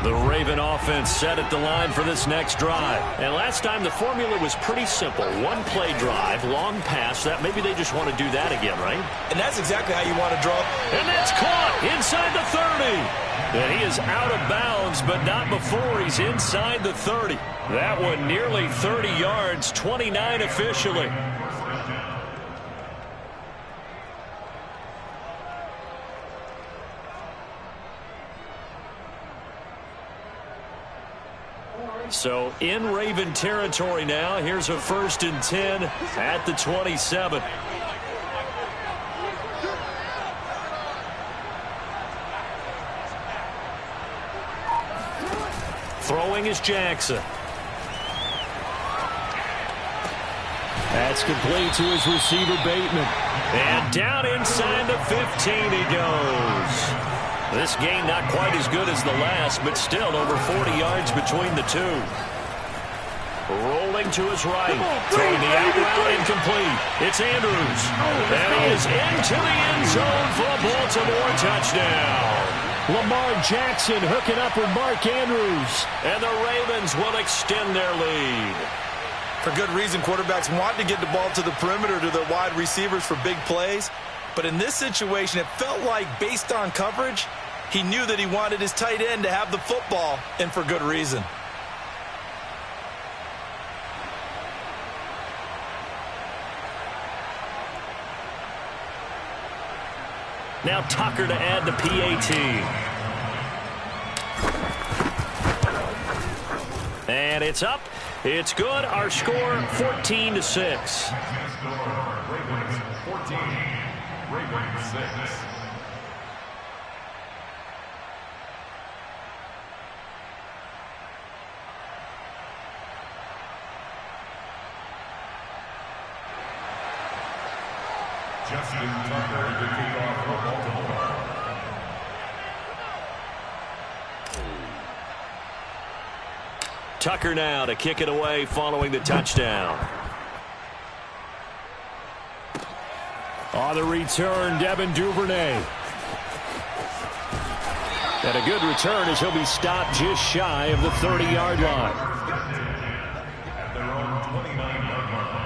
The Raven offense set at the line for this next drive. And last time the formula was pretty simple. One play drive, long pass. That maybe they just want to do that again, right? And that's exactly how you want to draw. And that's caught inside the 30. And he is out of bounds, but not before he's inside the 30. That one nearly 30 yards, 29 officially. So in Raven territory now. Here's a 1st and 10 at the 27. Throwing is Jackson. That's complete to his receiver, Bateman. And down inside the 15 he goes. This game not quite as good as the last, but still over 40 yards between the two. Rolling to his right. Throwing the out route incomplete. It's Andrews. And he is into the end zone for a Baltimore touchdown. Lamar Jackson hooking up with Mark Andrews. And the Ravens will extend their lead. For good reason, quarterbacks want to get the ball to the perimeter to their wide receivers for big plays. But in this situation, it felt like, based on coverage, he knew that he wanted his tight end to have the football, and for good reason. Now Tucker to add the PAT. And it's up. It's good. Our score, 14-6. Ravens 14, Ravens 6. Justin Tucker, the kickoff for Baltimore. Tucker now to kick it away following the touchdown. On the return, Devin Duvernay. And a good return as he'll be stopped just shy of the 30-yard line. At their own 29-yard line.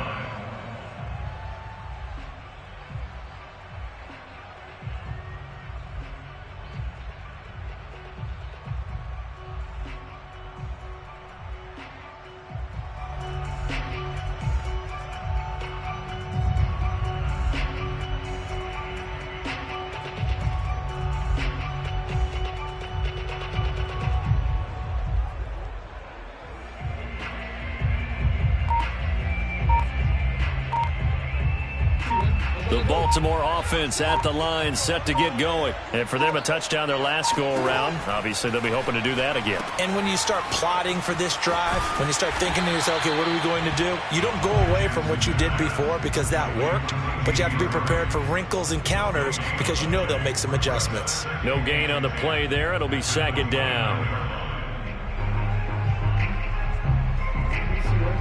The Baltimore offense at the line, set to get going. And for them, a touchdown their last go-around. Obviously, they'll be hoping to do that again. And when you start plotting for this drive, when you start thinking to yourself, okay, what are we going to do? You don't go away from what you did before because that worked, but you have to be prepared for wrinkles and counters because you know they'll make some adjustments. No gain on the play there. It'll be 2nd down.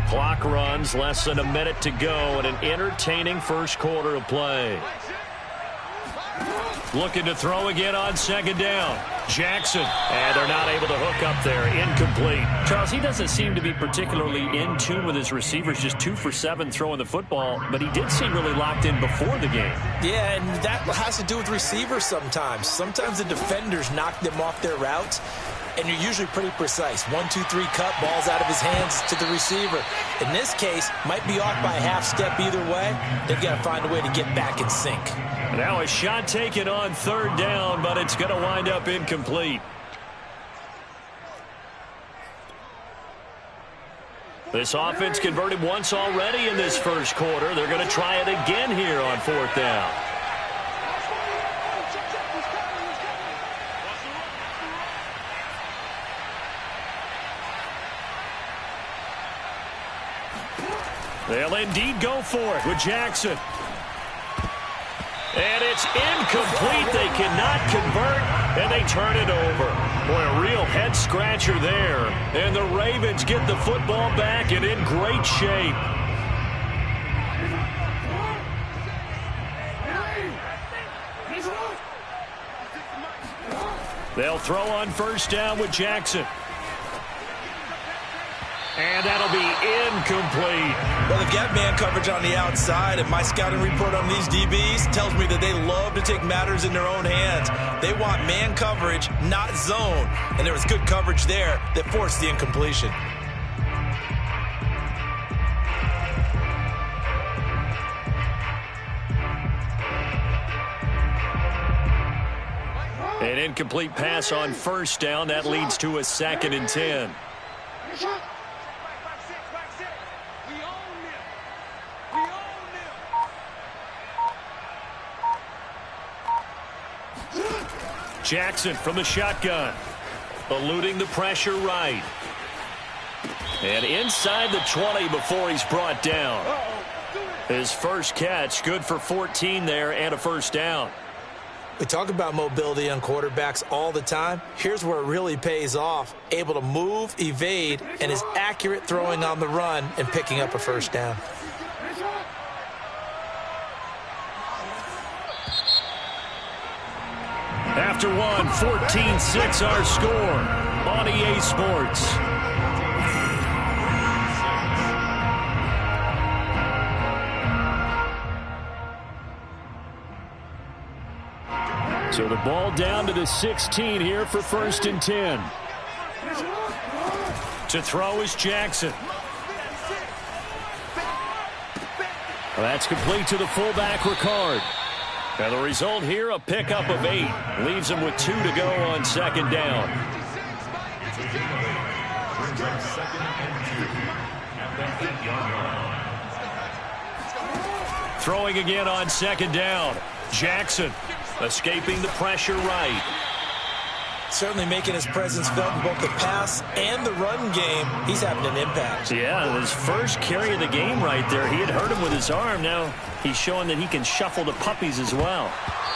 Clock runs, less than a minute to go, and an entertaining first quarter of play. Looking to throw again on 2nd down. Jackson, and they're not able to hook up there. Incomplete. Charles, he doesn't seem to be particularly in tune with his receivers, just 2 for 7 throwing the football, but he did seem really locked in before the game. Yeah, and that has to do with receivers sometimes. Sometimes the defenders knock them off their routes, and you're usually pretty precise. 1, 2, 3 cut, ball's out of his hands to the receiver. In this case, might be off by a half step either way. They've got to find a way to get back in sync. Now a shot taken on 3rd down, but it's going to wind up incomplete. This offense converted once already in this first quarter. They're going to try it again here on 4th down. They'll indeed go for it with Jackson. And it's incomplete. They cannot convert, and they turn it over. Boy, a real head-scratcher there. And the Ravens get the football back and in great shape. They'll throw on 1st down with Jackson. And that'll be incomplete. Well, they've got man coverage on the outside, and my scouting report on these DBs tells me that they love to take matters in their own hands. They want man coverage, not zone. And there was good coverage there that forced the incompletion. An incomplete pass on 1st down. That leads to a 2nd and 10. Jackson from the shotgun. Eluding the pressure right. And inside the 20 before he's brought down. His first catch, good for 14 there and a first down. We talk about mobility on quarterbacks all the time. Here's where it really pays off. Able to move, evade, and is accurate throwing on the run and picking up a first down. After one, 14-6 our score on EA Sports. So the ball down to the 16 here for 1st and 10. To throw is Jackson. That's complete to the fullback, Ricard. And the result here, a pickup of 8. Leaves him with 2 to go on 2nd down. Throwing again on 2nd down. Jackson escaping the pressure right. Certainly making his presence felt in both the pass and the run game. He's having an impact. Yeah, his first carry of the game right there. He had hurt him with his arm. Now he's showing that he can shuffle the puppies as well.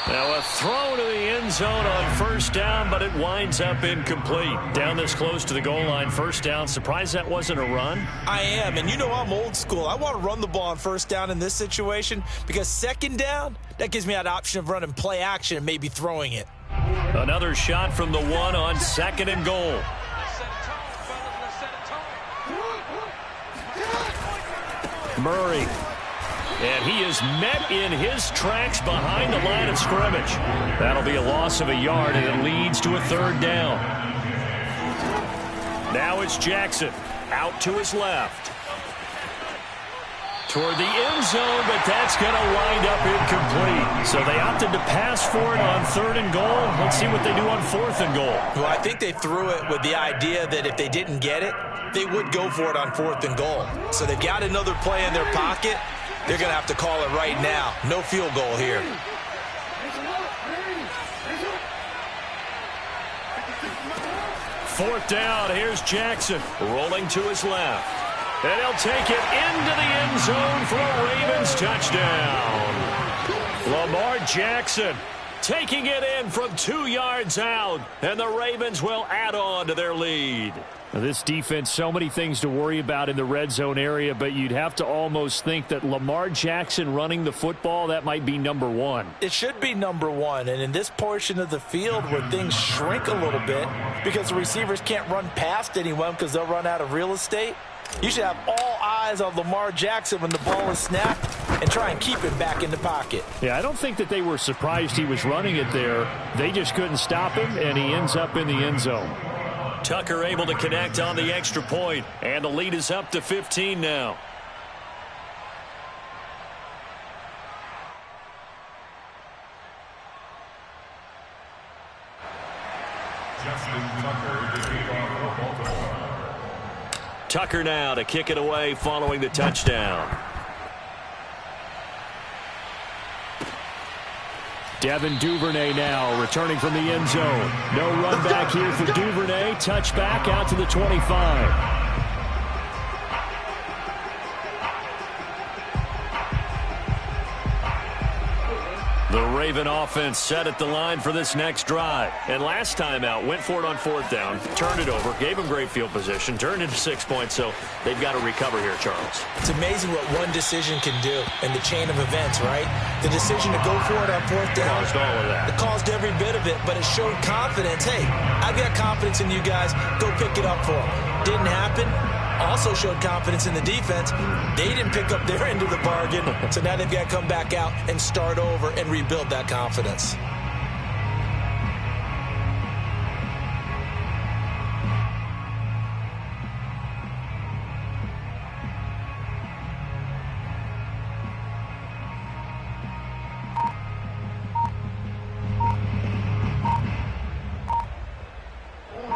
Now a throw to the end zone on 1st down, but it winds up incomplete. Down this close to the goal line, 1st down. Surprised that wasn't a run? I am, and you know I'm old school. I want to run the ball on 1st down in this situation because 2nd down, that gives me that option of running play action and maybe throwing it. Another shot from the 1 on 2nd and goal. Murray. And he is met in his tracks behind the line of scrimmage. That'll be a loss of a yard, and it leads to a 3rd down. Now it's Jackson out to his left. Toward the end zone, but that's going to wind up incomplete. So they opted to pass for it on 3rd and goal. Let's see what they do on 4th and goal. Well, I think they threw it with the idea that if they didn't get it, they would go for it on 4th and goal. So they've got another play in their pocket. They're going to have to call it right now. No field goal here. Fourth down, here's Jackson rolling to his left. And he'll take it into the end zone for a Ravens touchdown. Lamar Jackson taking it in from 2 yards out, and the Ravens will add on to their lead. Now this defense, so many things to worry about in the red zone area, but you'd have to almost think that Lamar Jackson running the football, that might be number 1. It should be number 1, and in this portion of the field where things shrink a little bit because the receivers can't run past anyone because they'll run out of real estate, you should have all eyes on Lamar Jackson when the ball is snapped and try and keep him back in the pocket. Yeah, I don't think that they were surprised he was running it there. They just couldn't stop him, and he ends up in the end zone. Tucker able to connect on the extra point, and the lead is up to 15 now. Tucker now to kick it away following the touchdown. Devin Duvernay now returning from the end zone. No run back here for Duvernay. Touchback out to the 25. The Raven offense set at the line for this next drive. And last time out, went for it on 4th down, turned it over, gave them great field position, turned into 6 points, so they've got to recover here, Charles. It's amazing what one decision can do in the chain of events, right? The decision to go for it on 4th down. Caused all of that. It caused every bit of it, but it showed confidence. Hey, I've got confidence in you guys. Go pick it up for them. Didn't happen. Also showed confidence in the defense. They didn't pick up their end of the bargain, so now they've got to come back out and start over and rebuild that confidence.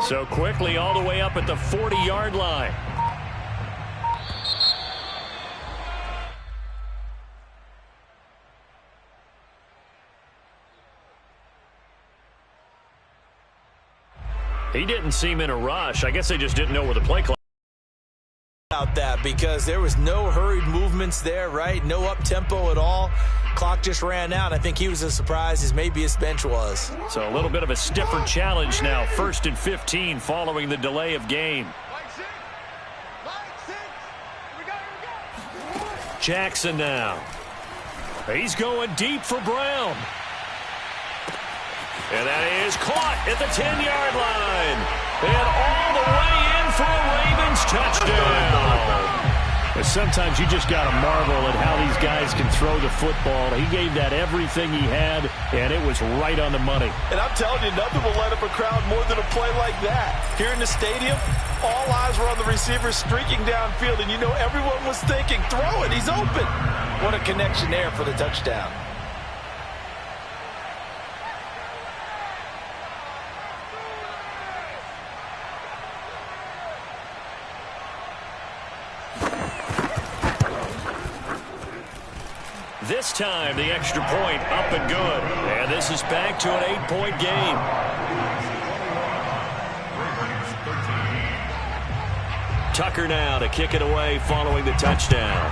So quickly all the way up at the 40-yard line. He didn't seem in a rush. I guess they just didn't know where the play clock. About that, because there was no hurried movements there, right? No up-tempo at all. Clock just ran out. I think he was as surprised as maybe his bench was. So a little bit of a stiffer challenge now. 1st and 15 following the delay of game. Jackson now. He's going deep for Brown. And that is caught at the 10-yard line. And all the way in for a Ravens touchdown. And sometimes you just got to marvel at how these guys can throw the football. He gave that everything he had, and it was right on the money. And I'm telling you, nothing will light up a crowd more than a play like that. Here in the stadium, all eyes were on the receiver streaking downfield, and you know everyone was thinking, throw it, he's open. What a connection there for the touchdown. This time, the extra point up and good. And this is back to an 8-point game. Tucker now to kick it away following the touchdown.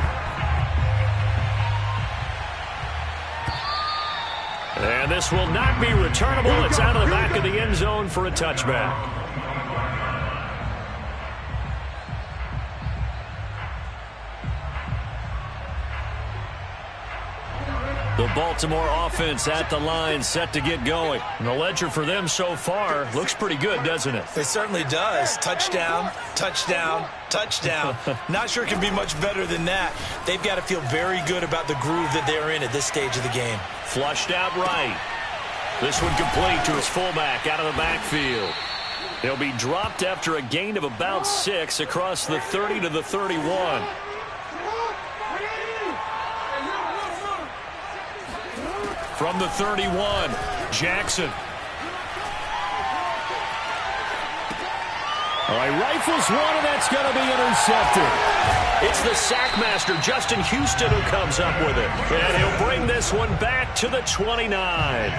And this will not be returnable. It's out of the back of the end zone for a touchback. The Baltimore offense at the line, set to get going. And the ledger for them so far looks pretty good, doesn't it? It certainly does. Touchdown, touchdown, touchdown. Not sure it can be much better than that. They've got to feel very good about the groove that they're in at this stage of the game. Flushed out right. This one complete to his fullback out of the backfield. He'll be dropped after a gain of about 6 across the 30 to the 31. From the 31, Jackson. All right, rifles one, and that's going to be intercepted. It's the sackmaster, Justin Houston, who comes up with it. And he'll bring this one back to the 29.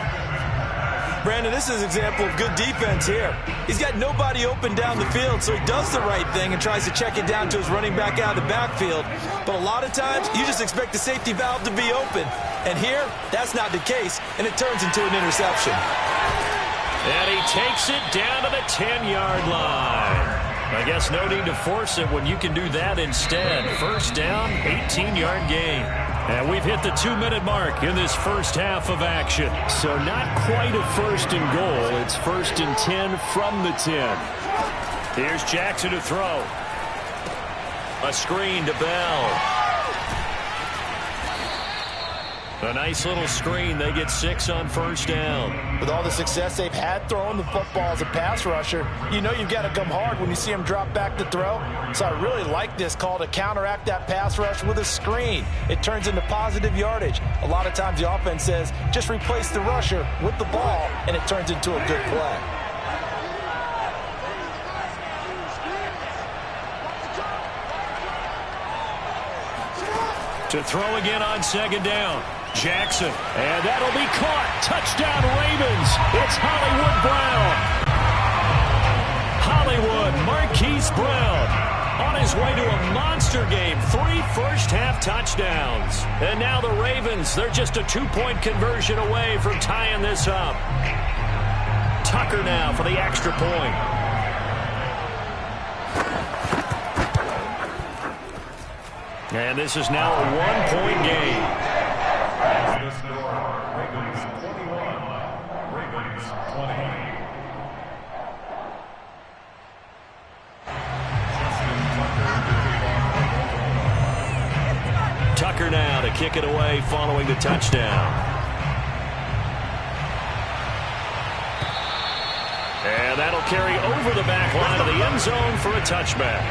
Brandon, this is an example of good defense here. He's got nobody open down the field, so he does the right thing and tries to check it down to his running back out of the backfield. But a lot of times, you just expect the safety valve to be open. And here, that's not the case, and it turns into an interception. And he takes it down to the 10-yard line. I guess no need to force it when you can do that instead. First down, 18-yard gain. And we've hit the 2-minute mark in this first half of action. So not quite a first and goal. It's 1st and 10 from the 10. Here's Jackson to throw. A screen to Bell. A nice little screen. They get 6 on first down. With all the success they've had throwing the football as a pass rusher, you know you've got to come hard when you see them drop back to throw. So I really like this call to counteract that pass rush with a screen. It turns into positive yardage. A lot of times the offense says, just replace the rusher with the ball, and it turns into a good play. To throw again on second down. Jackson. And that'll be caught. Touchdown, Ravens. It's Hollywood Brown. Hollywood, Marquise Brown. On his way to a monster game. 3 first-half touchdowns. And now the Ravens, they're just a 2-point conversion away from tying this up. Tucker now for the extra point. And this is now a 1-point game. The score, Ravens 21, Ravens 20. Tucker now to kick it away following the touchdown. And that'll carry over the back line of the end zone for a touchback.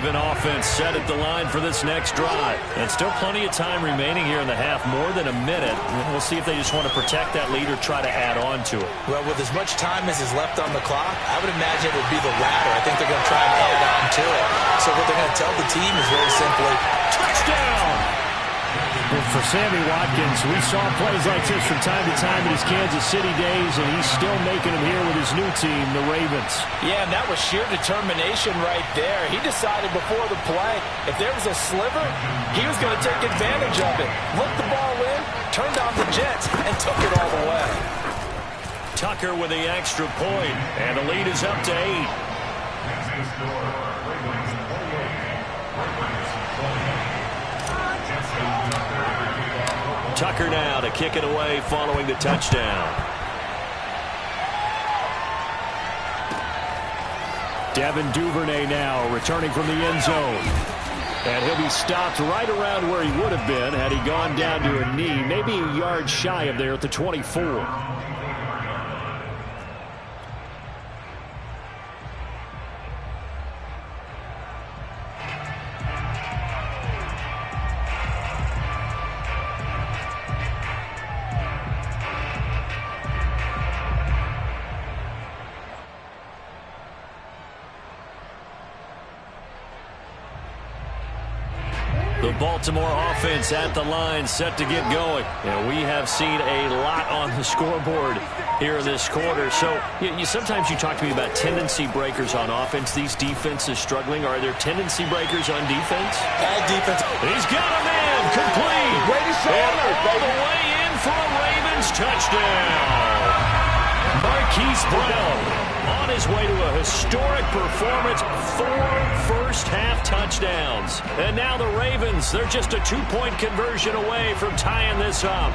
Raven offense set at the line for this next drive. And still plenty of time remaining here in the half, more than a minute. We'll see if they just want to protect that lead or try to add on to it. Well, with as much time as is left on the clock, I would imagine it would be the latter. I think they're going to try and add on to it. So what they're going to tell the team is very simply, touchdown! Well, for Sammy Watkins, we saw plays like this from time to time in his Kansas City days, and he's still making them here with his new team, the Ravens. Yeah, and that was sheer determination right there. He decided before the play, if there was a sliver, he was going to take advantage of it. Looked the ball in, turned on the Jets, and took it all the way. Tucker with the extra point, and the lead is up to 8. Tucker now to kick it away following the touchdown. Devin Duvernay now returning from the end zone. And he'll be stopped right around where he would have been had he gone down to a knee, maybe a yard shy of there at the 24. The Baltimore offense at the line, set to get going. And we have seen a lot on the scoreboard here in this quarter. So sometimes you talk to me about tendency breakers on offense. These defenses struggling. Are there tendency breakers on defense? All defense. He's got a man complete. And all the way in for a Ravens touchdown. Marquise Brown on his way to a historic performance, 4 first-half touchdowns. And now the Ravens, they're just a 2-point conversion away from tying this up.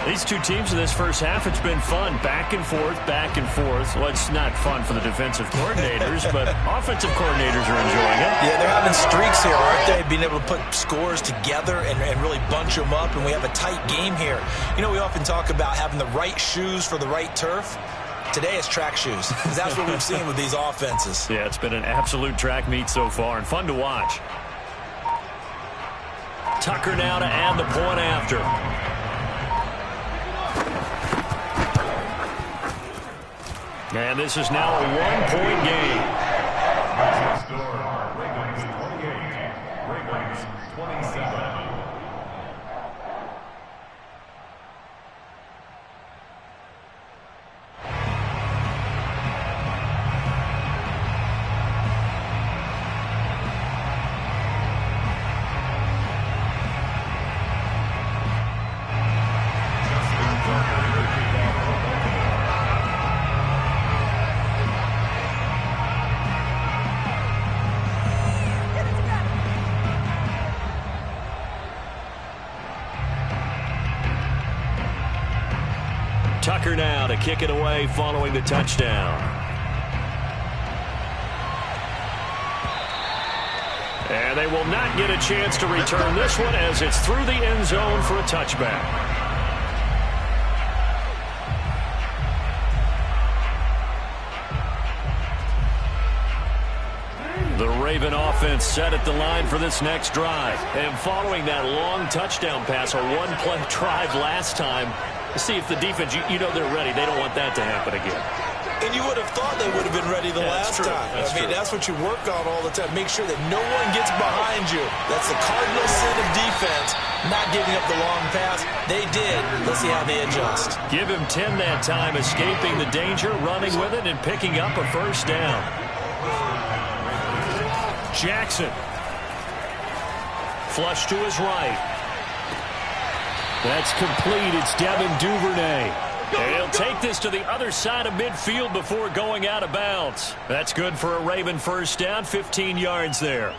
These two teams in this first half, it's been fun. Back and forth, back and forth. Well, it's not fun for the defensive coordinators, but offensive coordinators are enjoying it. Yeah, they're having streaks here, aren't they? Being able to put scores together and really bunch them up, and we have a tight game here. You know, we often talk about having the right shoes for the right turf. Today it's track shoes, because that's what we've seen with these offenses. Yeah, it's been an absolute track meet so far, and fun to watch. Tucker now to add the point after. And this is now a 1-point game. Ravens 28, Ravens 27. Tucker now to kick it away following the touchdown. And they will not get a chance to return this one as it's through the end zone for a touchback. The Raven offense set at the line for this next drive. And following that long touchdown pass, a one-play drive last time, to see if the defense, you know they're ready. They don't want that to happen again. And you would have thought they would have been ready the last time. I mean, that's what you work on all the time. Make sure that no one gets behind you. That's the cardinal sin of defense, not giving up the long pass. They did. Let's see how they adjust. Give him 10 that time, escaping the danger, running with it, and picking up a first down. Jackson. Flush to his right. That's complete. It's Devin Duvernay. And he'll take this to the other side of midfield before going out of bounds. That's good for a Raven first down, 15 yards there.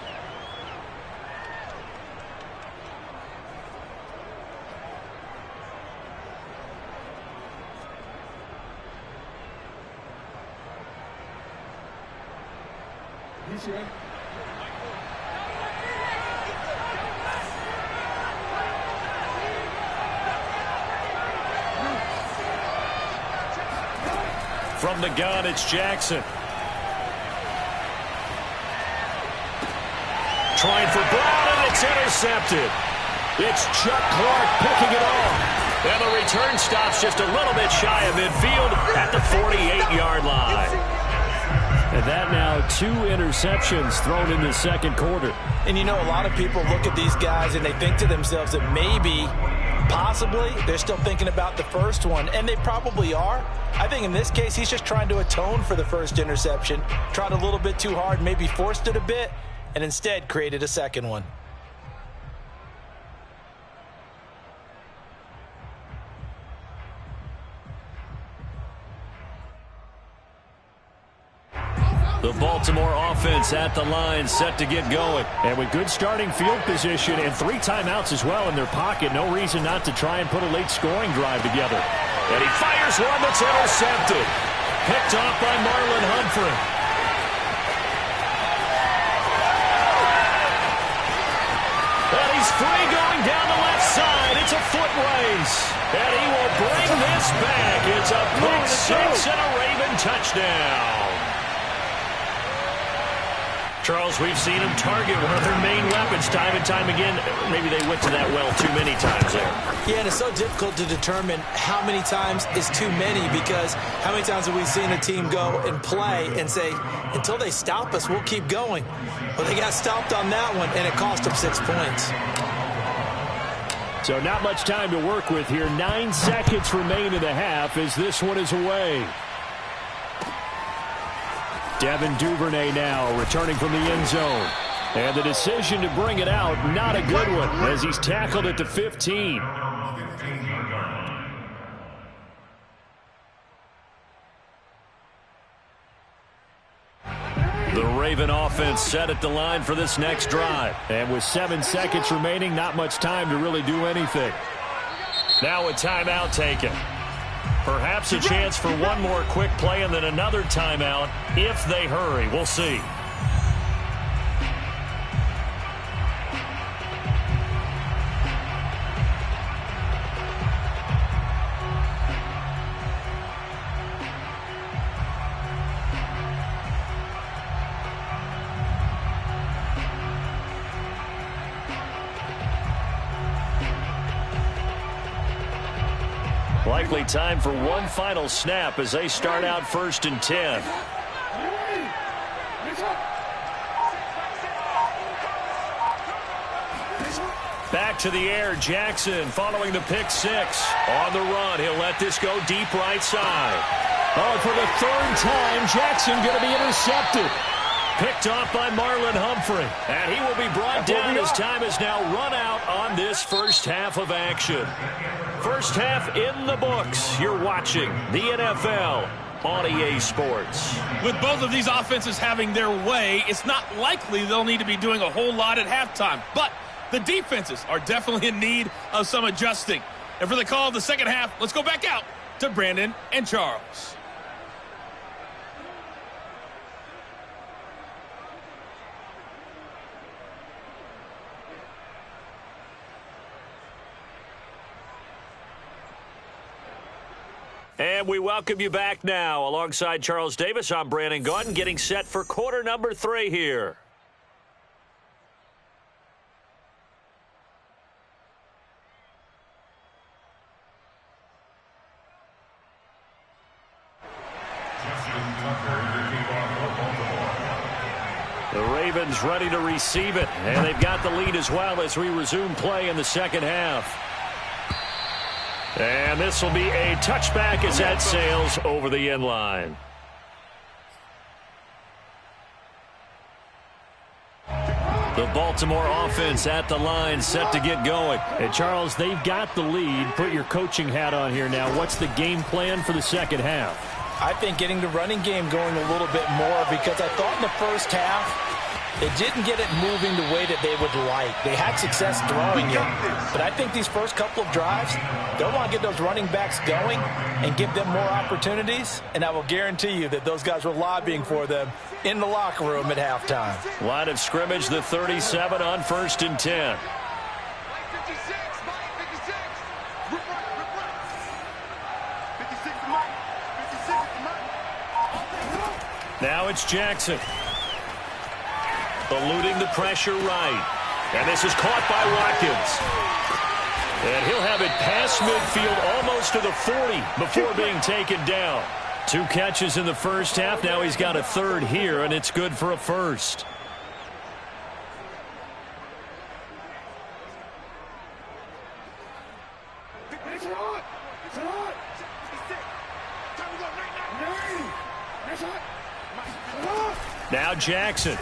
From the gun, it's Jackson. trying for Brown, and it's intercepted. It's Chuck Clark picking it off. And the return stops just a little bit shy of midfield at the 48-yard line. And that now 2 interceptions thrown in the second quarter. And you know, a lot of people look at these guys and they think to themselves that maybe, possibly, they're still thinking about the first one, and they probably are. I think in this case, he's just trying to atone for the first interception, tried a little bit too hard, maybe forced it a bit, and instead created a second one. The Baltimore offense at the line, set to get going. And with good starting field position and 3 timeouts as well in their pocket, no reason not to try and put a late scoring drive together. And he fires one that's intercepted. Picked off by Marlon Humphrey. And he's free going down the left side. It's a foot race. And he will bring this back. It's a pick six and a Raven touchdown. Charles, we've seen him target one of their main weapons time and time again. Maybe they went to that well too many times there. Yeah, and it's so difficult to determine how many times is too many, because how many times have we seen a team go and play and say, until they stop us, we'll keep going. Well, they got stopped on that one, and it cost them 6 points. So not much time to work with here. 9 seconds remain in the half as this one is away. Devin Duvernay now returning from the end zone. And the decision to bring it out, not a good one, as he's tackled at the 15. The Raven offense set at the line for this next drive. And with 7 seconds remaining, not much time to really do anything. Now a timeout taken. Perhaps a chance for one more quick play and then another timeout if they hurry. We'll see. Likely time for one final snap as they start out 1st and 10. Back to the air, Jackson following the pick six. On the run, he'll let this go deep right side. Oh, for the 3rd time, Jackson going to be intercepted. Picked off by Marlon Humphrey. And he will be brought down as time is now run out on this first half of action. First half in the books. You're watching the NFL on EA Sports. With both of these offenses having their way, it's not likely they'll need to be doing a whole lot at halftime. But the defenses are definitely in need of some adjusting. And for the call of the second half, let's go back out to Brandon and Charles. And we welcome you back now. Alongside Charles Davis, I'm Brandon Gaudin, getting set for quarter number 3 here. The Ravens ready to receive it, and they've got the lead as well as we resume play in the second half. And this will be a touchback as that sails over the end line. The Baltimore offense at the line, set to get going. And Charles, they've got the lead. Put your coaching hat on here now. What's the game plan for the second half? I think getting the running game going a little bit more, because I thought in the first half they didn't get it moving the way that they would like. They had success throwing it, but I think these first couple of drives, they'll want to get those running backs going and give them more opportunities, and I will guarantee you that those guys were lobbying for them in the locker room at halftime. Line of scrimmage, the 37 on 1st and 10. Now it's Jackson. eluding the pressure right. And this is caught by Watkins. And he'll have it past midfield almost to the 40 before being taken down. 2 catches in the first half. Now he's got a third here, and it's good for a first. Now Jackson.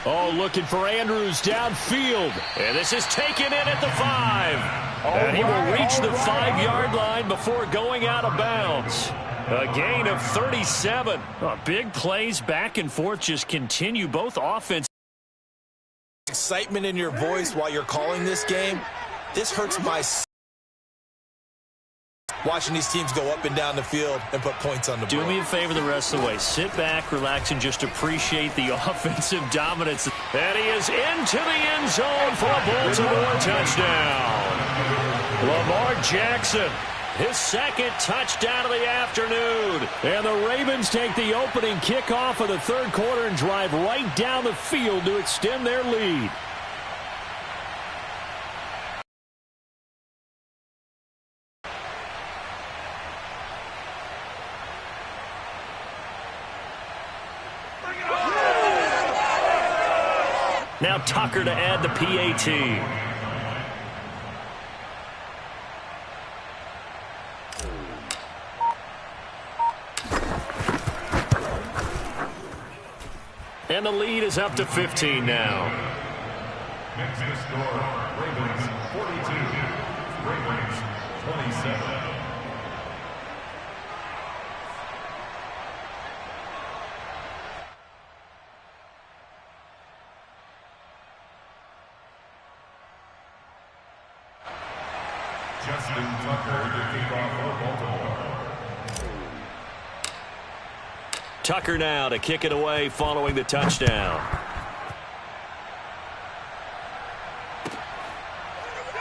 Oh, looking for Andrews downfield. And this is taken in at the 5. And he will reach the 5-yard line before going out of bounds. A gain of 37. Big plays back and forth just continue. Both offense. Excitement in your voice while you're calling this game. This hurts my watching these teams go up and down the field and put points on the board. Do me a favor the rest of the way. Sit back, relax, and just appreciate the offensive dominance. And he is into the end zone for a Baltimore touchdown. Lamar Jackson, his second touchdown of the afternoon. And the Ravens take the opening kickoff of the third quarter and drive right down the field to extend their lead. Now Tucker to add the PAT. And the lead is up to 15 now. Next to score, Ravens 42, Ravens 27. Justin Tucker to kick off for Baltimore. Tucker now to kick it away following the touchdown.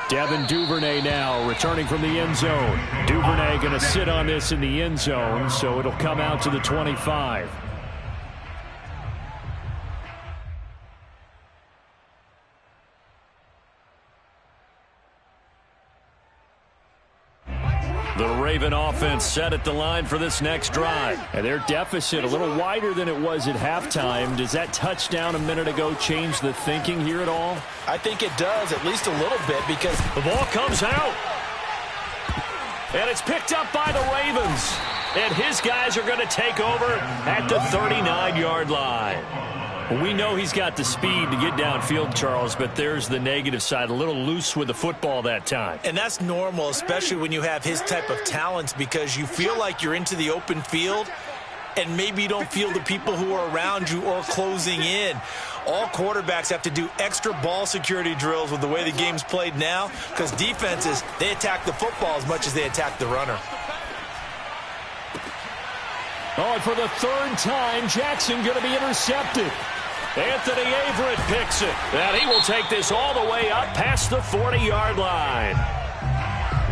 Devin Duvernay now returning from the end zone. Duvernay going to sit on this in the end zone, so it'll come out to the 25. The Raven offense set at the line for this next drive. And their deficit a little wider than it was at halftime. Does that touchdown a minute ago change the thinking here at all? I think it does, at least a little bit, because the ball comes out. And it's picked up by the Ravens. And his guys are going to take over at the 39-yard line. Well, we know he's got the speed to get downfield, Charles, but there's the negative side. A little loose with the football that time. And that's normal, especially when you have his type of talents, because you feel like you're into the open field and maybe you don't feel the people who are around you or closing in. All quarterbacks have to do extra ball security drills with the way the game's played now, because defenses, they attack the football as much as they attack the runner. Oh, and for the third time, Jackson going to be intercepted. Anthony Averett picks it. And he will take this all the way up past the 40-yard line.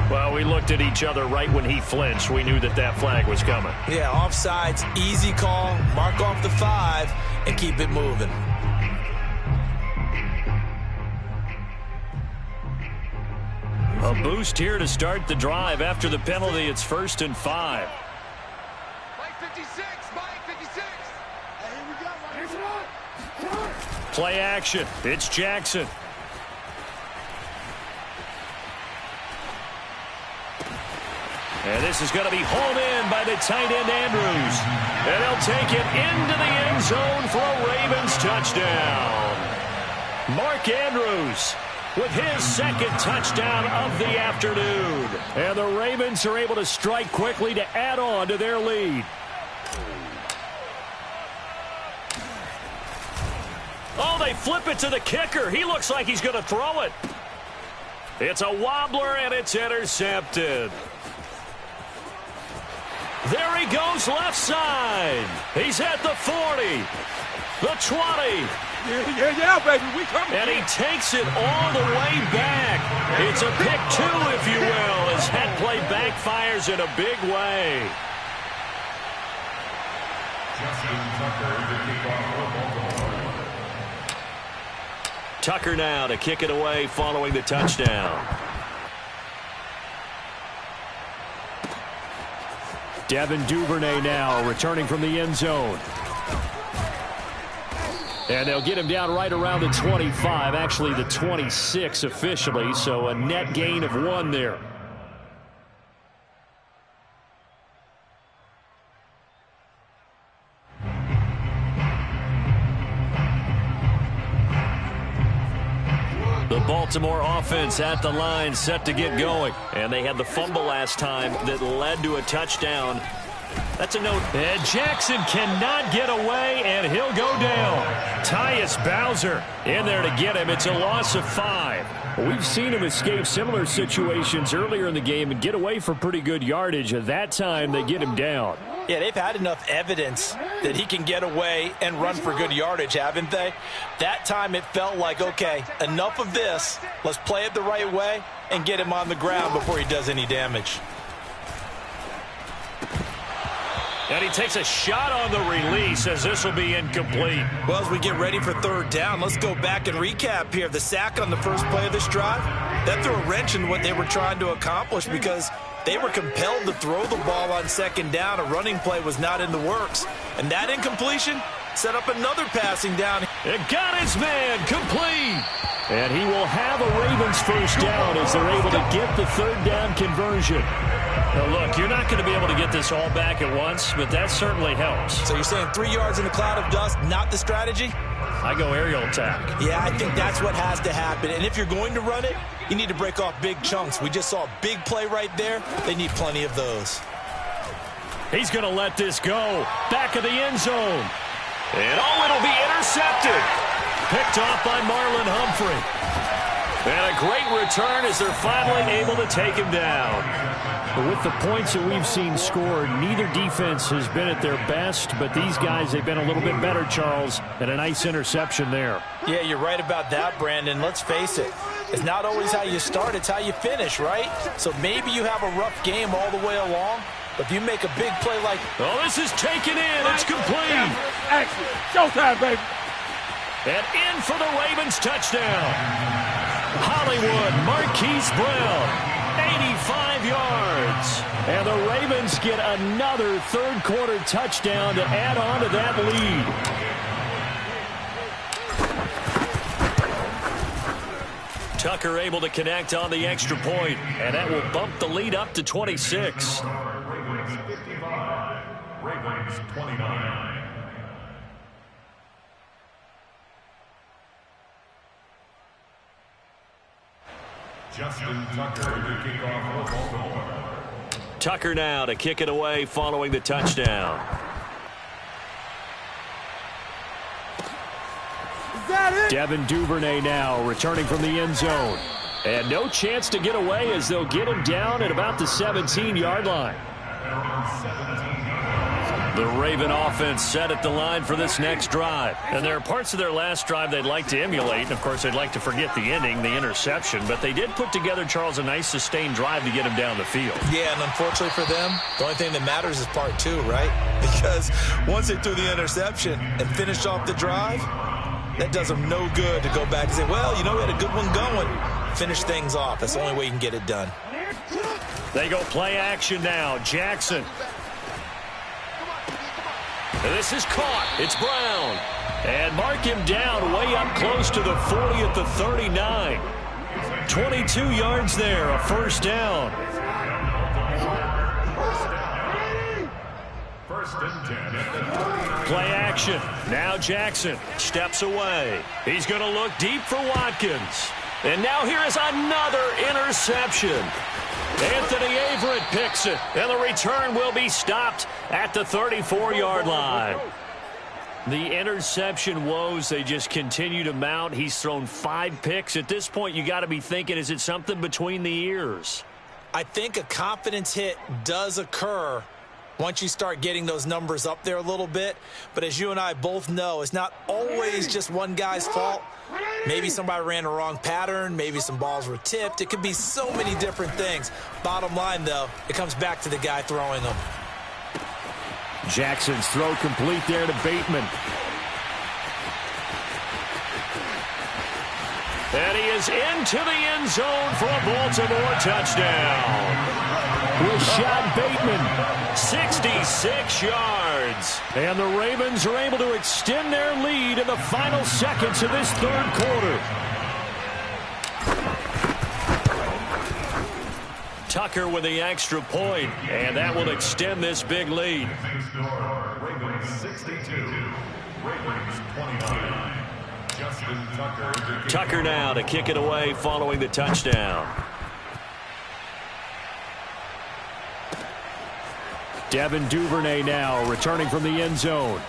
Well, we looked at each other right when he flinched. We knew that that flag was coming. Yeah, offsides, easy call. Mark off the 5 and keep it moving. A boost here to start the drive. After the penalty, it's 1st and 5. Play action. It's Jackson. And this is going to be hauled in by the tight end Andrews. And he'll take it into the end zone for a Ravens touchdown. Mark Andrews with his second touchdown of the afternoon. And the Ravens are able to strike quickly to add on to their lead. Oh, they flip it to the kicker. He looks like he's going to throw it. It's a wobbler, and it's intercepted. There he goes left side. He's at the 40, the 20. Yeah, baby, we coming. And he takes it all the way back. It's a pick 2, if you will, as that play backfires in a big way. Tucker now to kick it away following the touchdown. Devin Duvernay now returning from the end zone. And they'll get him down right around the 25, actually the 26 officially, so a net gain of 1 there. The Baltimore offense at the line, set to get going. And they had the fumble last time that led to a touchdown. That's a note. And Jackson cannot get away, and he'll go down. Tyus Bowser in there to get him. It's a loss of 5. We've seen him escape similar situations earlier in the game and get away for pretty good yardage. At that time, they get him down. Yeah, they've had enough evidence that he can get away and run for good yardage, haven't they? That time it felt like, okay, enough of this. Let's play it the right way and get him on the ground before he does any damage. And he takes a shot on the release as this will be incomplete. Well, as we get ready for third down, let's go back and recap here. The sack on the first play of this drive, that threw a wrench in what they were trying to accomplish because they were compelled to throw the ball on second down. A running play was not in the works. And that incompletion set up another passing down. It got his man complete. And he will have a Ravens first down as they're able to get the third down conversion. Now look, you're not going to be able to get this all back at once, but that certainly helps. So you're saying 3 yards in a cloud of dust, not the strategy? I go aerial attack. Yeah, I think that's what has to happen. And if you're going to run it, you need to break off big chunks. We just saw a big play right there. They need plenty of those. He's going to let this go. Back of the end zone. And it'll be intercepted. Picked off by Marlon Humphrey. And a great return as they're finally able to take him down. But with the points that we've seen scored, neither defense has been at their best, but these guys, they've been a little bit better, Charles, and a nice interception there. Yeah, you're right about that, Brandon. Let's face it. It's not always how you start, it's how you finish, right? So maybe you have a rough game all the way along, but if you make a big play like... Oh, this is taken in. It's complete. Action. Showtime, baby. And in for the Ravens touchdown. Hollywood Marquise Brown, 85 yards. And the Ravens get another third-quarter touchdown to add on to that lead. Tucker able to connect on the extra point, and that will bump the lead up to 26. Ravens 55, Ravens 29. Justin Tucker to kick off for Baltimore. Tucker now to kick it away following the touchdown. Devin Duvernay now returning from the end zone. And no chance to get away as they'll get him down at about the 17-yard line. The Raven offense set at the line for this next drive. And there are parts of their last drive they'd like to emulate. And, of course, they'd like to forget the ending, the interception. But they did put together, Charles, a nice sustained drive to get him down the field. Yeah, and unfortunately for them, the only thing that matters is part 2, right? Because once they threw the interception and finished off the drive, that does them no good to go back and say, well, you know, we had a good one going. Finish things off. That's the only way you can get it done. They go play action now. Jackson. This is caught. It's Brown. And mark him down way up close to the 40 at the 39. 22 yards there, a first down. First and 10. Play action. Now Jackson steps away. He's going to look deep for Watkins. And now here is another interception. Anthony Averett picks it, and the return will be stopped at the 34-yard line. The interception woes, they just continue to mount. He's thrown 5 picks. At this point, you got to be thinking, is it something between the ears? I think a confidence hit does occur once you start getting those numbers up there a little bit. But as you and I both know, it's not always just one guy's fault. Maybe somebody ran a wrong pattern. Maybe some balls were tipped. It could be so many different things. Bottom line, though, it comes back to the guy throwing them. Jackson's throw complete there to Bateman. And he is into the end zone for a Baltimore touchdown. Rashad Bateman. 66 yards. And the Ravens are able to extend their lead in the final seconds of this third quarter. Tucker with the extra point, and that will extend this big lead. Ravens 62, Ravens 29. Justin Tucker. Tucker now to kick it away following the touchdown. Devin Duvernay now returning from the end zone.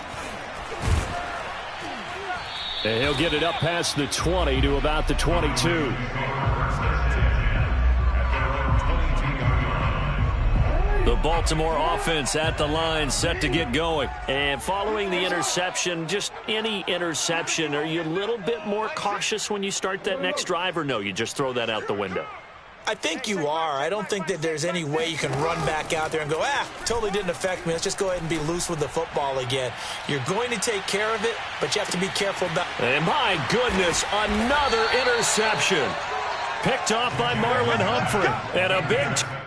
And he'll get it up past the 20 to about the 22. The Baltimore offense at the line, set to get going. And following the interception, just any interception, are you a little bit more cautious when you start that next drive, or no, you just throw that out the window? I think you are. I don't think that there's any way you can run back out there and go, totally didn't affect me. Let's just go ahead and be loose with the football again. You're going to take care of it, but you have to be careful about. And my goodness, another interception. Picked off by Marlon Humphrey. And a big